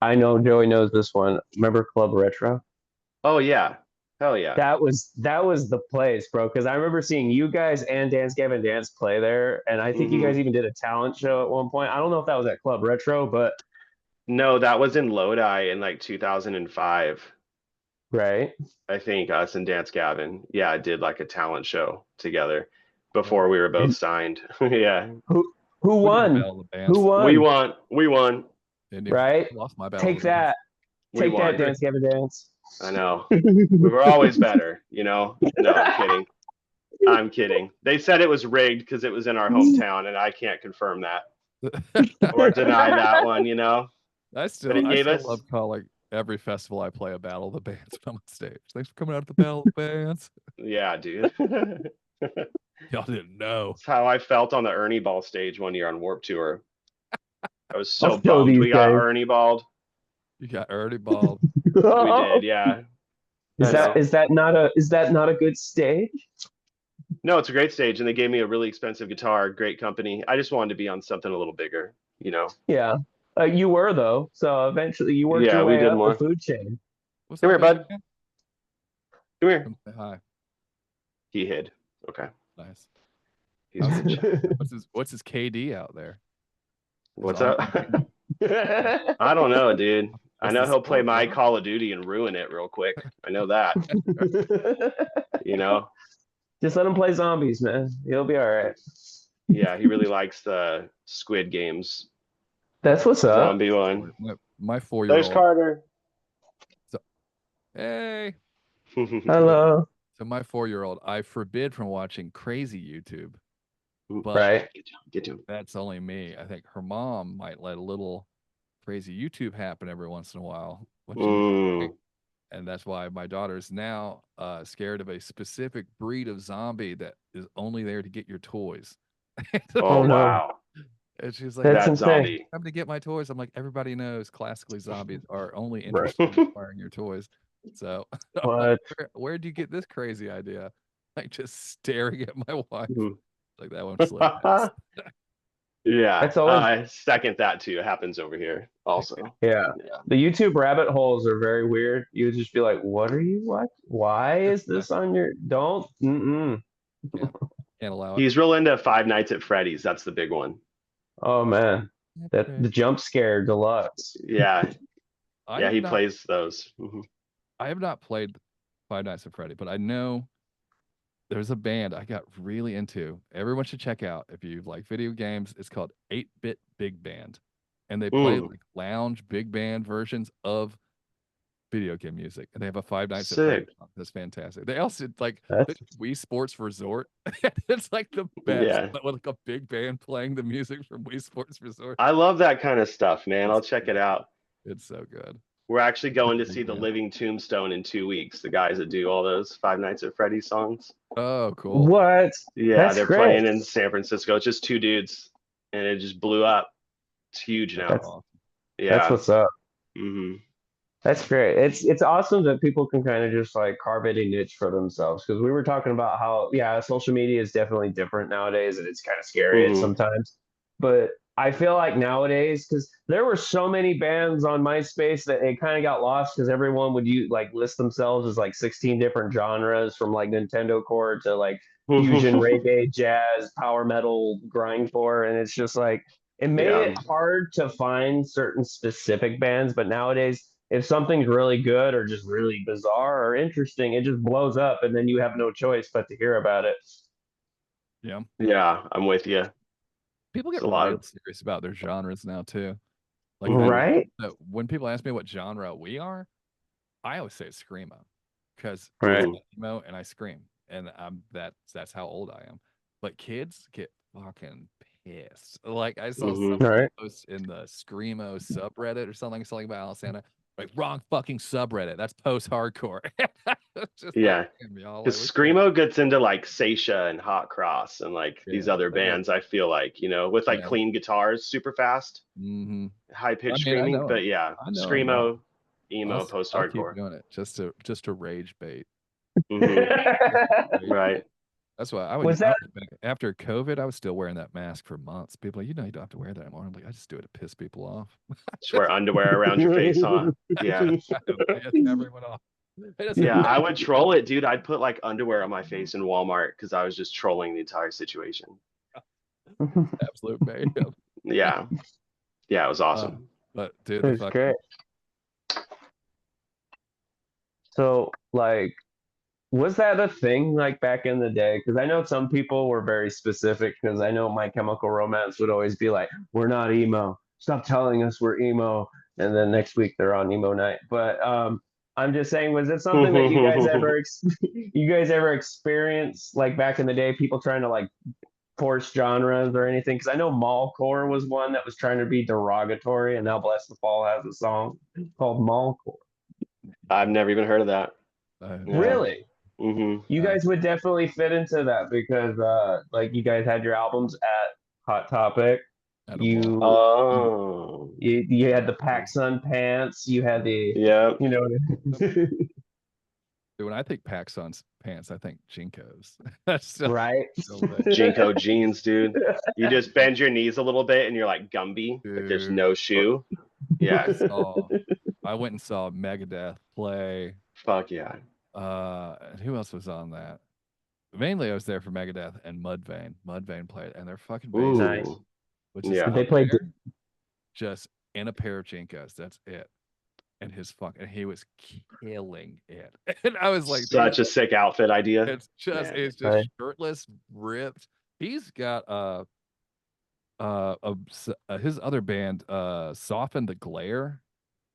I know Joey knows this one. Remember Club Retro? Oh yeah. Hell yeah. That was the place, bro. Because I remember seeing you guys and Dance Gavin Dance play there, and I think you guys even did a talent show at one point. I don't know if that was at Club Retro, but no, that was in Lodi in like 2005. Right. I think us and Dance Gavin, did like a talent show together before we were both signed. Yeah. Who won? Who won? We won. Right. Lost my battle. Take that. Take that, Dance Gavin Dance. I know. We were always better, you know? No, I'm kidding. They said it was rigged because it was in our hometown, and I can't confirm that or deny that one, you know? I still love calling every festival I play a Battle of the Bands when I'm on stage. Thanks for coming out to the Battle of the Bands. Yeah, dude. Y'all didn't know. That's how I felt on the Ernie Ball stage one year on Warp Tour. I was I'll so show bummed these we got guys. Ernie balled. You got Ernie balled. We did, yeah. Is I know. is that not a good stage? No, it's a great stage, and they gave me a really expensive guitar, great company. I just wanted to be on something a little bigger, you know. Yeah. You were though. So eventually you worked Yeah, your we way did up the more. food chain. What's Come up, here, bud. man? Come here. Come say hi. He hid. Okay. Nice. He's in the chat. What's his KD out there? What's up? I don't know, dude. I know he'll play my Call of Duty and ruin it real quick. I know that. You know? Just let him play zombies, man. He'll be all right. Yeah, he really likes the Squid Games That's what's up. zombie one. My 4-year-old. There's Carter. Hey. Hello. So my 4-year-old, I forbid from watching crazy YouTube. But Right. Get to him. That's only me. I think her mom might let a little crazy YouTube happen every once in a while. And that's why my daughter's now scared of a specific breed of zombie that is only there to get your toys. Oh, no. wow. And she's like, That's that insane. zombie. I'm to get my toys. I'm like, everybody knows classically zombies are only interested in acquiring your toys. So What? where did you get this crazy idea? Like just staring at my wife. Mhm. Like that one slipped. Yeah, That's always I second that too. It happens over here also. yeah. The YouTube rabbit holes are very weird. You would just be like, "What are you? What? Why is this on your? Don't." Can't allow it. He's real into Five Nights at Freddy's. That's the big one. Oh man, that the jump scare deluxe. Yeah, yeah, he not, plays those. I have not played Five Nights at Freddy, but I know there's a band I got really into. Everyone should check out if you like video games. It's called 8-Bit Big Band, and they play like lounge big band versions of video game music, and they have a Five Nights at Freddy song. That's fantastic. They also like Wii Sports Resort. It's like the best. Yeah. But with like a big band playing the music from Wii Sports Resort. I love that kind of stuff, man. I'll check it out. It's so good. We're actually going to see the Living Tombstone in 2 weeks. The guys that do all those Five Nights at Freddy's songs. Oh, cool. What? Yeah, That's they're great. playing in San Francisco. It's just 2 dudes, and it just blew up. It's huge now. That's what's up. Mm-hmm. That's great. It's awesome that people can kind of just like carve a niche for themselves, because we were talking about how social media is definitely different nowadays, and it's kind of scary sometimes. But I feel like nowadays, because there were so many bands on MySpace that it kind of got lost, because everyone would list themselves as like 16 different genres, from like Nintendo core to like fusion, reggae, jazz, power metal, grindcore, and it's just like it made it hard to find certain specific bands. But nowadays, if something's really good or just really bizarre or interesting, it just blows up, and then you have no choice but to hear about it. Yeah. Yeah, I'm with you. People get really serious about their genres now too. Like, right? When people ask me what genre we are, I always say it's screamo, because emo and I scream, and that's how old I am. But kids get fucking pissed. Like I saw some post in the screamo subreddit or something about Alesana. Like, wrong fucking subreddit. That's post-hardcore. Yeah. Because screamo gets into like Seisha and Hot Cross and like these other bands, I feel like, with like clean guitars, super fast, high-pitched screaming. But yeah, screamo, emo, post-hardcore. Keep doing it just to rage bait. Right. That's why after COVID, I was still wearing that mask for months. People are like, you don't have to wear that anymore. I'm like, I just do it to piss people off. Just wear underwear around your face, huh? Yeah. Everyone off. Yeah, I would troll it, dude. I'd put like underwear on my face in Walmart because I was just trolling the entire situation. Absolute mayhem. Yeah. Yeah, it was awesome. But dude, it was great. So like, was that a thing like back in the day? Because I know some people were very specific, because I know My Chemical Romance would always be like, we're not emo. Stop telling us we're emo. And then next week they're on emo night. But I'm just saying, was it something that you guys ever experienced like back in the day? People trying to like forced genres or anything? Because I know mallcore was one that was trying to be derogatory, and now Bless the Fall has a song called mallcore. I've never even heard of that. Uh, Yeah. Really? Mm-hmm. You guys would definitely fit into that because like you guys had your albums at Hot Topic. at a You mall. Oh. you had the PacSun pants, you had the Yeah. you know Dude, when I think PacSun's pants, I think Jinkos. That's still, right? still there. Jinko jeans, dude. You just bend your knees a little bit and you're like Gumby. Like there's Dude, no shoe. Yeah. I went and saw Megadeth play. Fuck yeah. And who else was on that? Mainly I was there for Megadeth and Mudvayne. Mudvayne played, and their fucking bass, Nice. Ooh. which is Yeah. Did they up play there, just in a pair of Jinkos. That's it. And he was killing it. And I was like, Such a sick outfit idea. it's just Man. Right. shirtless, ripped. He's got his other band, Soften the Glare,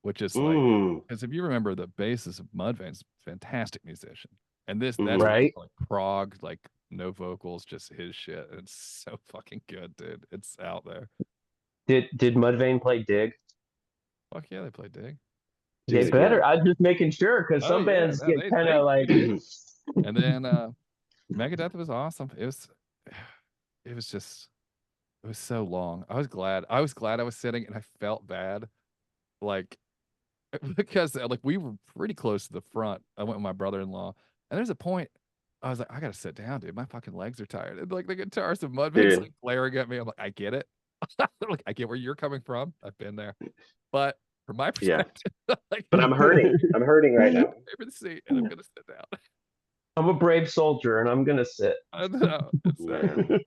which is like, Mm. because if you remember, the bassist of Mudvayne's a fantastic musician, and that's Right. like prog, like no vocals, just his shit. It's so fucking good, dude. It's out there. Did Mudvayne play Dig? Fuck yeah, they play Dig. They Dude, better. yeah. I'm just making sure because Oh, some yeah, bands no, get kind of like. And then Megadeth was awesome. It was just, it was so long. I was glad I was sitting, and I felt bad, like, because like we were pretty close to the front. I went with my brother-in-law, and there's a point I was like, I gotta sit down, dude. My fucking legs are tired. And like the guitarist of Mudvayne's Dude. like glaring at me. I'm like, I get it. Like, I get where you're coming from. I've been there. But from my Yeah. perspective, like, But I'm hurting. I'm hurting right now. favorite seat, and I'm gonna sit down. I'm a brave soldier, and I'm gonna sit. I know. Man.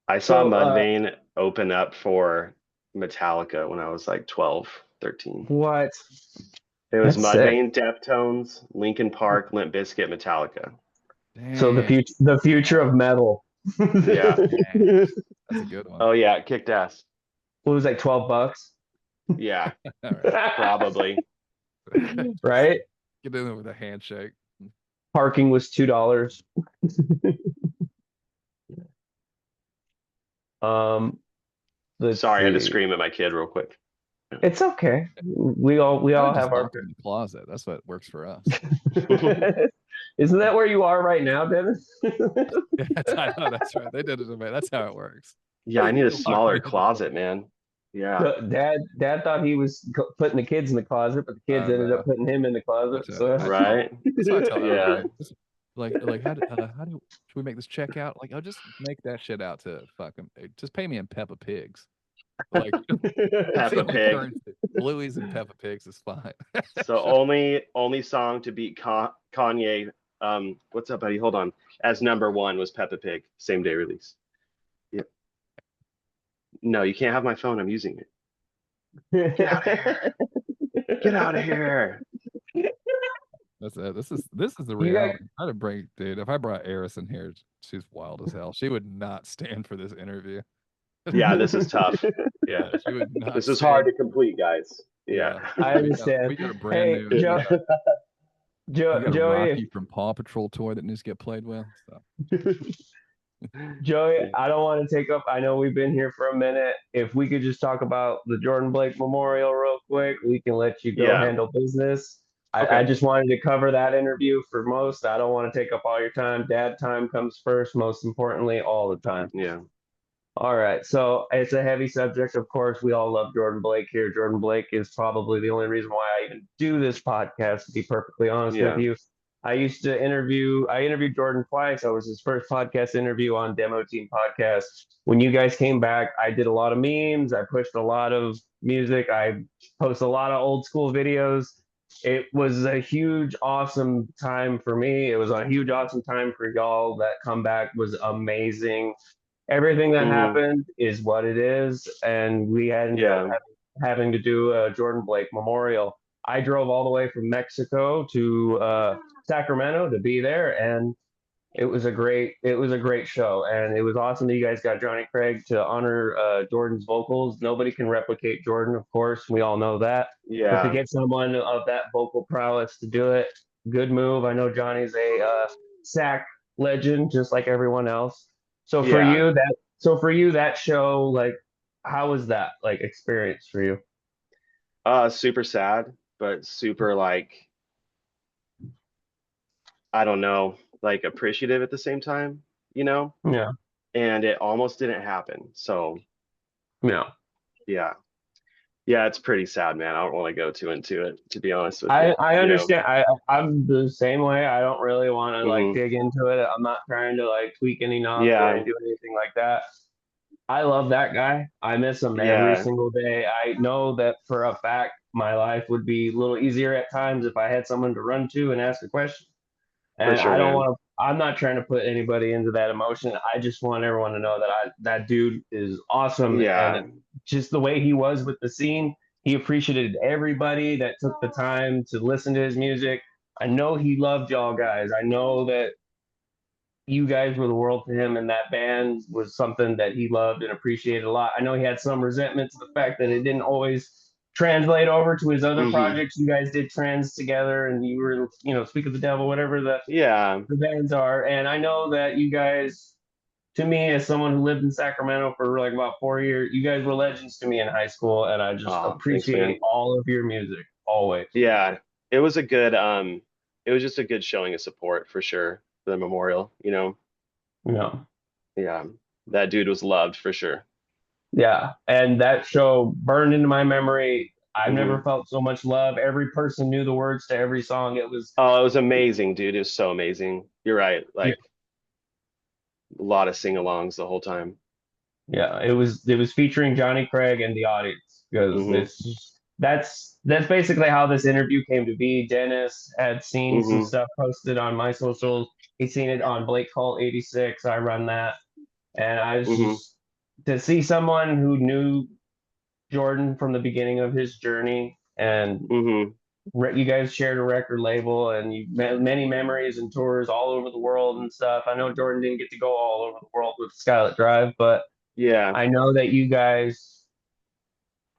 I saw So, Mudvayne open up for Metallica when I was like 12, 13. what? It was That's sick. Mudvayne, Deftones, Linkin Park, Limp Bizkit, Metallica. So the future of metal. Yeah. Dang. That's a good one. Oh yeah, it kicked ass. What was it, like $12? Yeah, All right. probably. Right? Get in there with a handshake. Parking was $2. Sorry, I had to see. scream at my kid real quick. It's okay. We all Just have our. lock them in the closet. That's what works for us. Isn't that where you are right now, Dennis? Yes, I know, that's right. They did it to me. That's how it works. Yeah, I need a Lock smaller me in the closet, man. Yeah. Dad thought he was putting the kids in the closet, but the kids ended up putting him in the closet. That's So. Right? That's what I tell Yeah. everybody. Like how should we make this check out? Like, I'll just make that shit out to fucking, just pay me in Peppa Pigs. Like, Peppa Pig. Bluey's and Peppa Pigs is fine. So only song to beat Kanye. What's up, buddy? Hold on. As #1 was Peppa Pig, same day release. Yep. No, you can't have my phone. I'm using it. Get out of here. Get out of here. That's it. This is the reality. I'd have bring, dude. If I brought Eris in here, she's wild as hell. She would not stand for this interview. Yeah, this is tough. Yeah, she would not. This is hard to complete, guys. Yeah, I understand. We got a brand new. Joey, Rocky from Paw Patrol toy that needs to get played with. So. Joey, I don't want to take up. I know we've been here for a minute. If we could just talk about the Jordan Blake Memorial real quick, we can let you go handle business. Okay. I just wanted to cover that interview for most. I don't want to take up all your time. Dad time comes first, most importantly, all the time. Yeah. All right. So it's a heavy subject. Of course, we all love Jordan Blake here. Jordan Blake is probably the only reason why I even do this podcast, to be perfectly honest with you. I interviewed Jordan twice. I was his first podcast interview on Demo Team Podcast. When you guys came back, I did a lot of memes. I pushed a lot of music. I post a lot of old school videos. It was a huge, awesome time for me. It was a huge, awesome time for y'all. That comeback was amazing. Everything that happened is what it is. And we ended up having to do a Jordan Blake Memorial. I drove all the way from Mexico to Sacramento to be there, and it was a great show, and it was awesome that you guys got Johnny Craig to honor Jordan's vocals. Nobody can replicate Jordan, of course, we all know that. But to get someone of that vocal prowess to do it, good move. I know Johnny's a sack legend, just like everyone else. So for Yeah. you, that show, like, how was that like experience for you? Super sad, but super like, I don't know, like appreciative at the same time, you know? Yeah, And it almost didn't happen. So yeah. yeah. Yeah, it's pretty sad, man. I don't want to go too into it, to be honest with you. I understand. I'm the same way. I don't really want to like Hmm. dig into it. I'm not trying to like tweak any knobs or Yeah. do anything like that. I love that guy. I miss him every Yeah, single day. I know that for a fact my life would be a little easier at times if I had someone to run to and ask a question. for And sure, I don't man. want to, I'm not trying to put anybody into that emotion. I just want everyone to know that that dude is awesome. Yeah. And just the way he was with the scene, he appreciated everybody that took the time to listen to his music. I know he loved y'all guys. I know that you guys were the world to him, and that band was something that he loved and appreciated a lot. I know he had some resentment to the fact that it didn't always translate over to his other Hmm. projects. You guys did trans together, and you were, Speak of the Devil, whatever Yeah. the bands are. And I know that you guys, to me, as someone who lived in Sacramento for like about 4 years, you guys were legends to me in high school, and I just Oh, thanks, appreciate man. all of your music always. Yeah. It was a good it was just a good showing of support for sure for the memorial, you know. You know. Yeah. That dude was loved for sure. Yeah, and that show burned into my memory. I've never Hmm. felt so much love. Every person knew the words to every song. It was, Oh, it was amazing, dude. It was so amazing. You're right. yeah, Like a lot of sing-alongs the whole time. yeah, it was featuring Johnny Craig and the audience because Hmm. it's just, that's basically how this interview came to be. Dennis had seen some Hmm. stuff posted on my socials. He's seen it on Blake Call 86. I run that, and I was Hmm. just to see someone who knew Jordan from the beginning of his journey and Hmm. you guys shared a record label and you many memories and tours all over the world and stuff. I know Jordan didn't get to go all over the world with Scarlet Drive, but Yeah. I know that you guys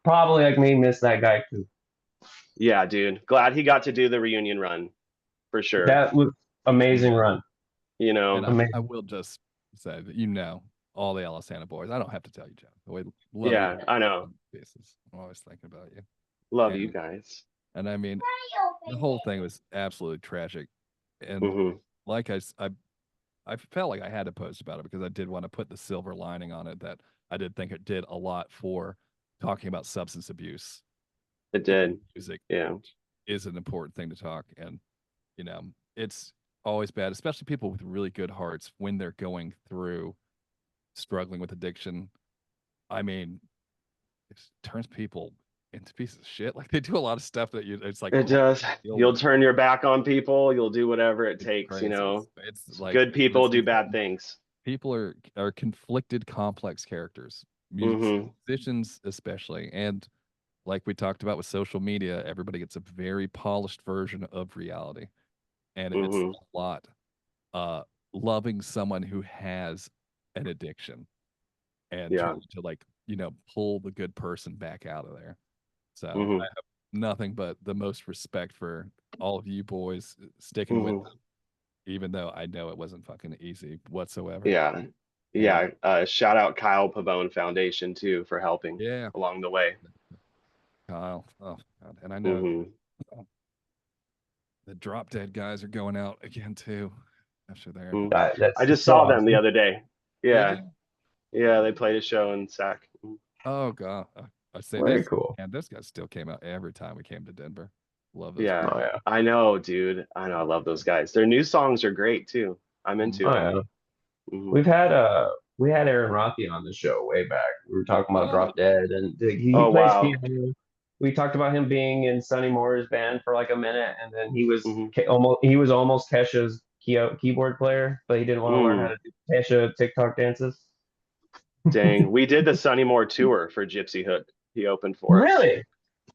probably like me miss that guy too. Yeah, dude. Glad he got to do the reunion run for sure. That was amazing Yeah. run. You And know. I Amazing. will just say that all the Alesana boys. I don't have to tell you, Joe. We love you Yeah, I know. pieces. I'm always thinking about you. Love you And guys. I mean, the whole thing was absolutely tragic. And Hmm. like I felt like I had to post about it because I did want to put the silver lining on it that I did think it did a lot for talking about substance abuse It in did. music, Yeah. which is an important thing to talk. And you know, it's always bad, especially people with really good hearts when they're going through struggling with addiction. I mean, it turns people into pieces of shit. Like they do a lot of stuff that it's like It hard does. to deal You'll with. turn your back on people. You'll do whatever it It's takes, you crazy. know. It's like Good people do listening to bad things. people are conflicted, complex characters. Hmm. Musicians especially, and like we talked about with social media, everybody gets a very polished version of reality, and it's Hmm. a lot. Uh, Loving someone who has an addiction and Yeah. trying to pull the good person back out of there. So I Hmm. have nothing but the most respect for all of you boys sticking with Hmm. it, even though I know it wasn't fucking easy whatsoever. Yeah. And Yeah. Shout out Kyle Pavone Foundation too for helping yeah, along the way. Kyle. Oh God. And I know Hmm. uh, the Drop Dead guys are going out again too after their Hmm. I That's just so saw them the awesome. other day. did Yeah. you? Yeah. They played a show in Sac. Oh God. I say Very this cool. and this guy still came out every time we came to Denver. Love those Yeah. Oh yeah. I know, dude. I know. I love those guys. Their new songs are great too. I'm into Oh them. yeah. Hmm. We had Aaron Rocky on the show way back. We were talking about Oh, Drop Dead, and he Oh, plays wow. piano. We talked about him being in Sonny Moore's band for like a minute, and then Hmm. he was almost Kesha's keyboard player, but he didn't want to learn how Mm, to do Kesha TikTok dances. dang. We did the Sunny Moore tour for Gypsy Hook. He opened for us Really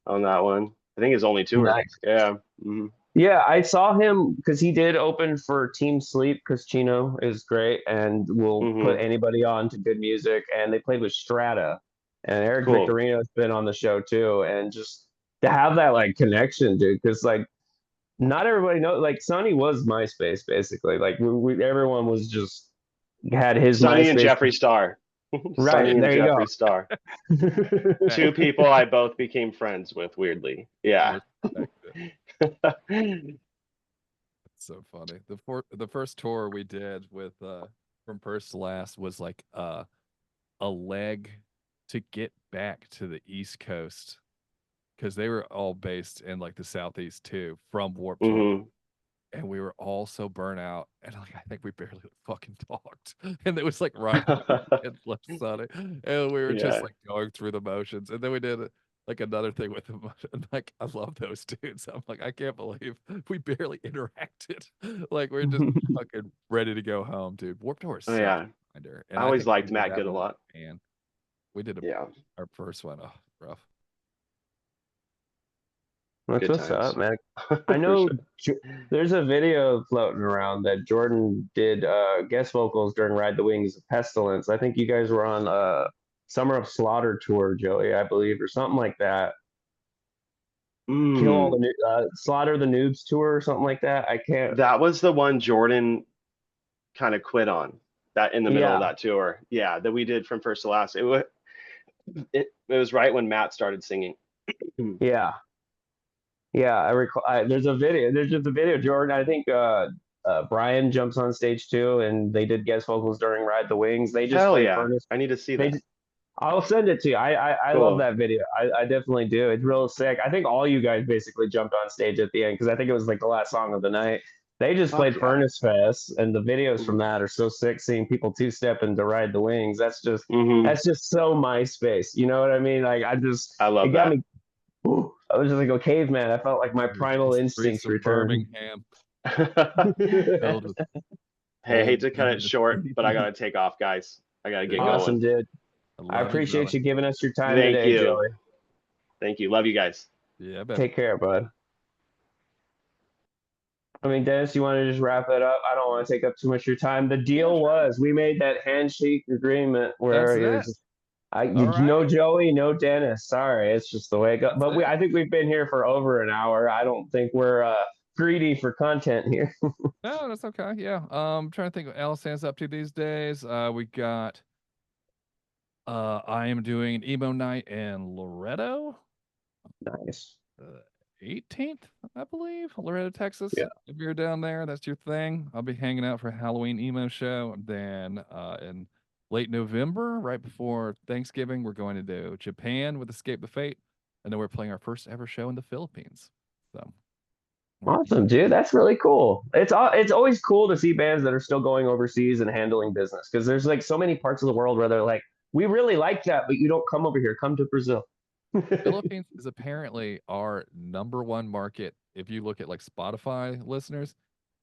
on that one. I think his only tour. nice. Yeah. Hmm. Yeah, I saw him because he did open for Team Sleep because Chino is great and will put Hmm. anybody on to good music. And they played with Strata, and Eric Cool. Victorino's been on the show too. And just to have that like connection, dude, because like not everybody knows. Like Sonny was MySpace basically. Like everyone was just had his Sonny and MySpace. Jeffree Star. Right, Sonny and there you go. Jeffree Star. Two people I both became friends with, weirdly. Yeah. It's so funny. The first tour we did with from first to last was like a leg to get back to the East Coast because they were all based in like the Southeast too from Warped Tour. Mhm. And we were all so burnt out, and like I think we barely fucking talked, and it was like right and left Sonic, and we were just Yeah. like going through the motions, and then we did like another thing with them, and like I love those dudes. I'm like I can't believe we barely interacted, like we're just fucking ready to go home, dude. Warped Tour is Oh such yeah. a reminder, I and I always think we liked did Matt that Good a one in lot. Japan. We did Yeah. our first one. Oh, rough. That's Good what's times. up, man. For I know sure. there's a video floating around that Jordan did guest vocals during Ride the Wings of Pestilence. I think you guys were on Summer of Slaughter tour, Joey, I believe, or something like that. Kill all the Slaughter the Noobs tour or something like that. I can't. That was the one Jordan kind of quit on, that in the middle of Yeah, that tour. Yeah, that we did from first to last. It was right when Matt started singing. yeah, yeah. I recall. There's a video. There's just a video. Jordan. I think Brian jumps on stage too, and they did guest vocals during Ride the Wings. They just Hell played yeah. Furnace. I need to see They that. I'll send it to you. I love Cool. that video. I definitely do. It's real sick. I think all you guys basically jumped on stage at the end because I think it was like the last song of the night. They just Fuck played yeah. Furnace Fest, and the videos from Mhm. that are so sick. Seeing people two-stepping to Ride the Wings, Mhm. that's just so MySpace. You know what I mean? Like I it love got that. me. Ooh, I was just like a caveman. I felt like my Dude, primal the streets instincts of returned. Birmingham Hey, filled with I hate old to cut men it and short, but I babies. gotta take off, guys. I gotta get Dude, going. Awesome, dude. I I love you, appreciate brother. you giving us your time Thank today, you. Joey. Thank you. Love you guys. Yeah, I bet. Take care, bud. I mean, Dennis, you want to just wrap it up? I don't want to take up too much of your time. The Yeah, deal sure. was we made that handshake agreement That's where it. it's All no right. Joey, no Dennis. Sorry, it's just the way it goes. That's But it. I think we've been here for over an hour. I don't think we're greedy for content here. No, that's okay. Yeah. I'm trying to think what Alesana's up to these days. We got I am doing an emo night in Loretto. Nice. 18th, I believe, Loretto, Texas. Yeah. If you're down there, that's your thing. I'll be hanging out for a Halloween emo show. And then in late November, right before Thanksgiving, we're going to do Japan with Escape the Fate. And then we're playing our first ever show in the Philippines. So Awesome, dude. That's really cool. It's always cool to see bands that are still going overseas and handling business because there's like so many parts of the world where they're like, we really like that, but you don't come over here. Come to Brazil. Philippines is apparently our #1 market if you look at like Spotify listeners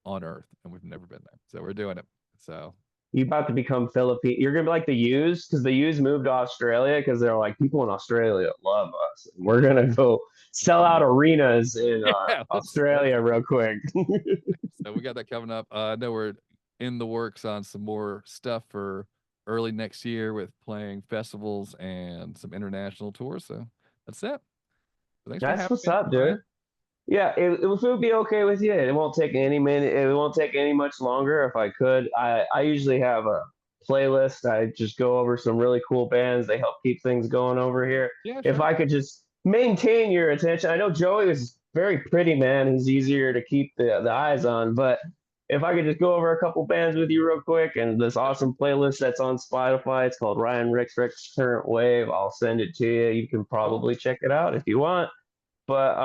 on Earth, and we've never been there. So we're doing it. So You about to become Philippine. You're gonna be like the U's because the U's moved to Australia because they're like people in Australia love us. We're gonna go sell out arenas in yeah, let's Australia real quick. so we got that coming up. I know we're in the works on some more stuff for early next year with playing festivals and some international tours. So that's it. So thanks for That's having what's me up, on, dude. man. Yeah, if it would be okay with you, it won't take any minute. It won't take any much longer. If I could, I usually have a playlist. I just go over some really cool bands. They help keep things going over here. Yeah, If sure. I could just maintain your attention, I know Joey is very pretty man. He's easier to keep the eyes on, but if I could just go over a couple bands with you real quick and this Yeah, sure. awesome playlist that's on Spotify, it's called Ryan Rick's Current Wave. I'll send it to you. You can Cool. probably check it out if you want. But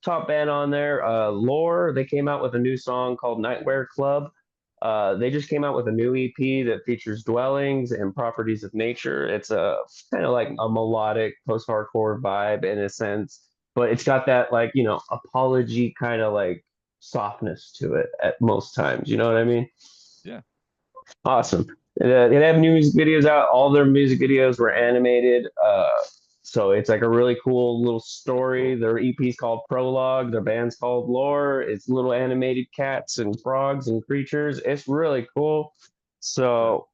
top band on there, Lore. They came out with a new song called Nightwear Club. They just came out with a new EP that features dwellings and properties of nature. It's a kind of like a melodic post-hardcore vibe in a sense, but it's got that like apology kind of like softness to it at most times. You know what I mean? Yeah. Awesome. They have new music videos out. All their music videos were animated. So it's like a really cool little story. Cool. Their EP is called Prologue. Their band's called Lore. It's little animated cats and frogs and creatures. It's really cool. So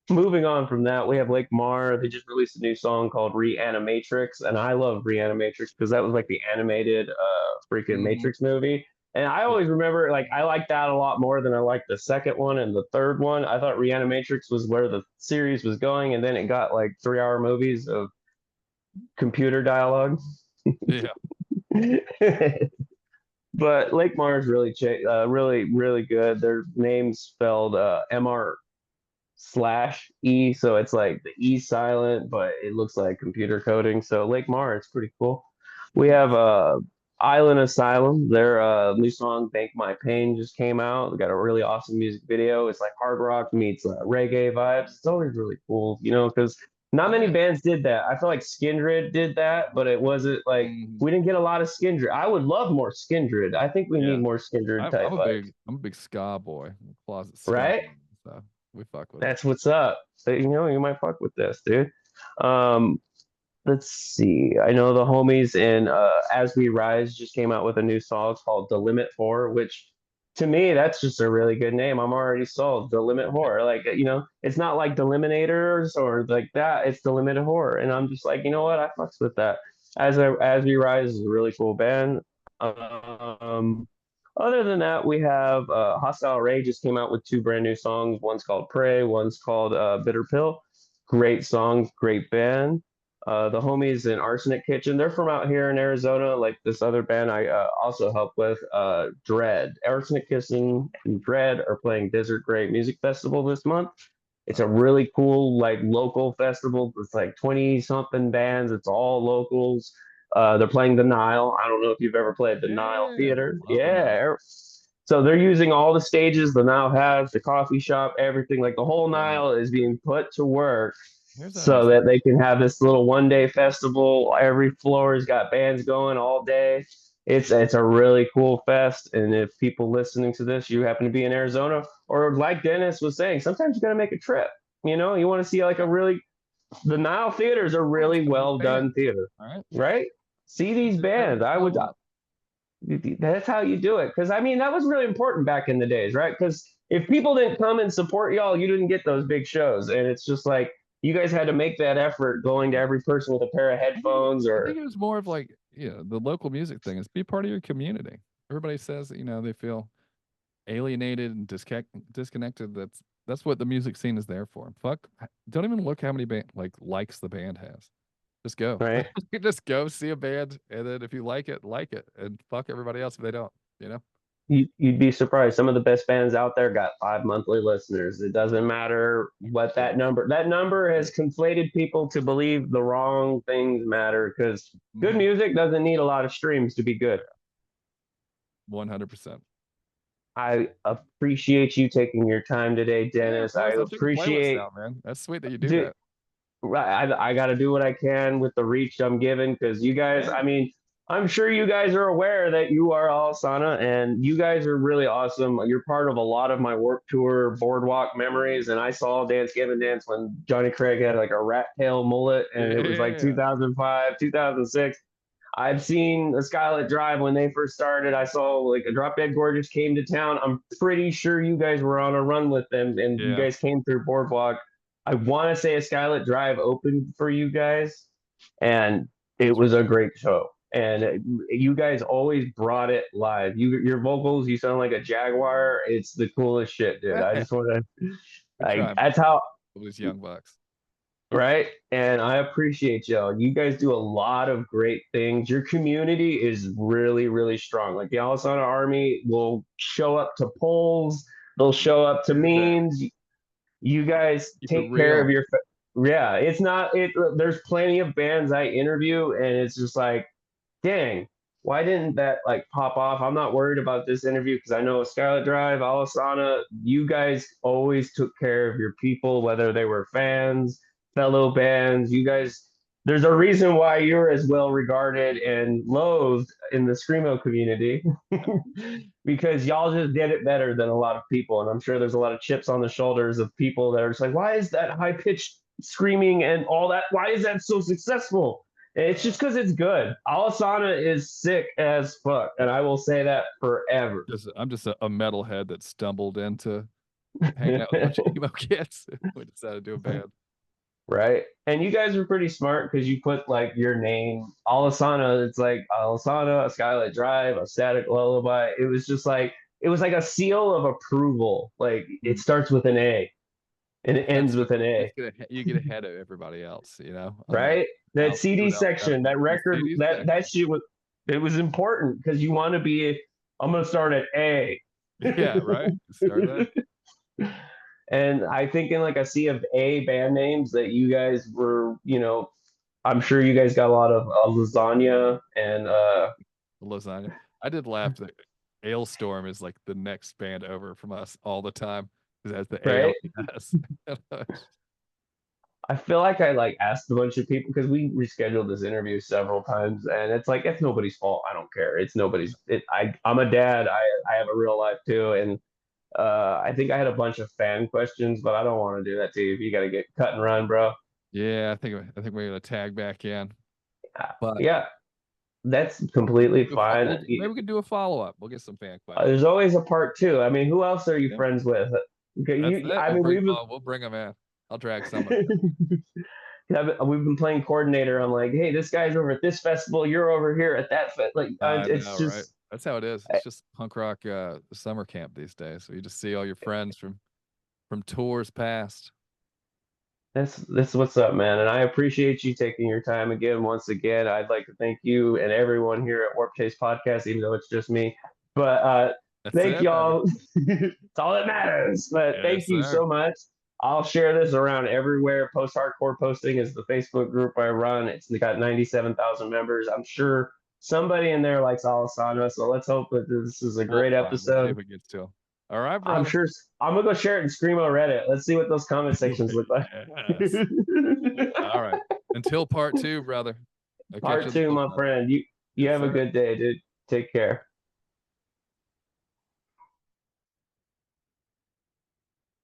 So moving on from that, we have Lake Mar. They just released a new song called Reanimatrix, and I love Reanimatrix because that was like the animated freaking mhm. Matrix movie. And I always remember, like, I like that a lot more than I like the second one and the third one. I thought Reanimatrix was where the series was going, and then it got like 3 hour movies of computer dialogue. Yeah. But Lake Mars really good. Their name's spelled MR/E, so it's like the E silent, but it looks like computer coding. So Lake Mars, pretty cool. We have Island Asylum. Their new song "Bank My Pain" just came out. They got a really awesome music video. It's like hard rock meets reggae vibes. It's always really cool, because not many Yeah. bands did that. I feel like Skindred did that, but it wasn't like we didn't get a lot of Skindred. I would love more Skindred. I think we Yeah. need more Skindred I'm type a vibes, big ska boy, closet ska. right? So we fuck with it. That's what's up. So, you might fuck with this, dude. Um, let's see. I know the homies in As We Rise just came out with a new song called The Limit 4, which to me, that's just a really good name. I'm already sold. The Limit Horror. Like, it's not like Deliminators or like that. It's The Limit Horror. And I'm just like, you know what? I fucks with that. As We Rise is a really cool band. Um, Other than that, we have Hostile Ray just came out with 2 brand new songs. One's called Pray, one's called Bitter Pill. Great songs, great band. The homies in Arsenic Kitchen, they're from out here in Arizona, like this other band I also help with, Dread. Arsenic Kitchen and Dread are playing Desert Gray Music Festival this month. It's a really cool, like, local festival. It's like 20 something bands. It's all locals. They're playing the Nile. I don't know if you've ever played the Nile Yeah. Theater. Love the Nile. Yeah. So they're using all the stages the Nile has, the coffee shop, everything. Like the whole Yeah. Nile is being put to work Here's a so that they can have this little 1 day festival. Every floor has got bands going all day. It's a really cool fest. And if people listening to this, you happen to be in Arizona, or like Dennis was saying, sometimes you got to make a trip. You want to see like the Nile Theater is a let's really go to this well band. done theater, All right. right? See these bands. I would. That's how you do it. Because I mean, that was really important back in the days, right? Because if people didn't come and support y'all, you didn't get those big shows. And it's just like you guys had to make that effort going to every person with a pair of headphones I or think it was more of like, the local music thing is be part of your community. Everybody says that, they feel alienated and disconnected. That's what the music scene is there for. Fuck, don't even look how many likes the band has. Just go. right. Just go see a band, and then if you like it, and fuck everybody else if they don't. You'd be surprised. Some of the best bands out there got 5 monthly listeners. It doesn't matter what that number has conflated people to believe the wrong things matter because good music doesn't need a lot of streams to be good. 100%. I appreciate you taking your time today, Dennis. I I'm doing a playlist appreciate, now, man. That's sweet that you do dude, that. I got to do what I can with the reach I'm given because you guys, Yeah. I mean, I'm sure you guys are aware that you are Alesana and you guys are really awesome. You're part of a lot of my Warped Tour boardwalk memories. And I saw Dance Gavin Dance when Johnny Craig had like a rat tail mullet and it was like Yeah. 2005, 2006. I've seen a Skylit Drive when they first started. I saw like a Drop Dead Gorgeous came to town. I'm pretty sure you guys were on a run with them and you Yeah. guys came through Boardwalk. I want to say a Skylit Drive opened for you guys, and it was a great show. And you guys always brought it live. Your vocals, you sound like a Jaguar. It's the coolest shit, dude. I just want to. We try, That's how. these young bucks. Right. And I appreciate y'all. You guys do a lot of great things. Your community is really, really strong. Like the Alesana Army will show up to polls, they'll show up to memes. You guys Keep it take care of real. yeah, it's not it there's plenty of bands I interview and it's just like, dang, why didn't that like pop off? I'm not worried about this interview because I know Scarlet Drive, Alesana, you guys always took care of your people, whether they were fans, fellow bands. You guys, there's a reason why you're as well regarded and loathed in the Screamo community because y'all just did it better than a lot of people. And I'm sure there's a lot of chips on the shoulders of people that are just like, why is that high pitched screaming and all that? Why is that so successful? It's just because it's good. Alesana is sick as fuck, and I will say that forever. I'm just a metalhead that stumbled into hanging out with a bunch of emo kids. We decided to do a band. Right. And you guys were pretty smart because you put like your name, Alesana. It's like Alesana, a Skylight Drive, a Static Lullaby. It was just like it was like a seal of approval. Like it Mhm. starts with an A and it ends That's right. with an You A. just you get ahead of everybody else, you know, on the Right? That altitude CD without section, that the record, CD that section. shit was it was important because you want to be. I'm gonna start at A. Yeah, right. Start there. And I think in like a sea of A band names that you guys were, I'm sure you guys got a lot of lasagna and Lasagna. I did laugh that Ailstorm is like the next band over from us all the time because it has the right. ALES. I feel like I like asked a bunch of people because we rescheduled this interview several times, and it's like it's nobody's fault. I don't care. It's nobody's. I'm a dad. I have a real life too, and I think I had a bunch of fan questions, but I don't want to do that to you. You got to get cut and run, bro. Yeah, I think we're gonna tag back in, but Yeah, that's completely fine. maybe we could do a follow up. We'll get some fan There's questions. always a part two. I mean, who else are you Yeah, friends with? Okay, that's you. it. I mean, We'll bring them in. I'll drag some of them. we've been playing coordinator. I'm like, hey, this guy's over at this festival. You're over here at that Like, I it's know, right? just That's how it is. It's just punk rock summer camp these days. So you just see all your friends from tours past. that's what's up, man. And I appreciate you taking your time again. Once again, I'd like to thank you and everyone here at Warp Chase Podcast, even though it's just me. But That's thank it, baby. y'all. It's all that matters. But thank Yes, you sir. so much. I'll share this around everywhere. Post Hardcore Posting is the Facebook group I run. It's got 97,000 members. I'm sure somebody in there likes Alesana. So let's hope that this is a We'll great find. We'll see episode. if it gets to him. All right, I'm brother. sure I'm gonna go share it in Screamo Reddit. Let's see what those comment sections look like. Yes. All right. Until part two, brother. I'll catch you Part in the two, flip my side. friend. You Yes, have a sir. good day, dude. Take care.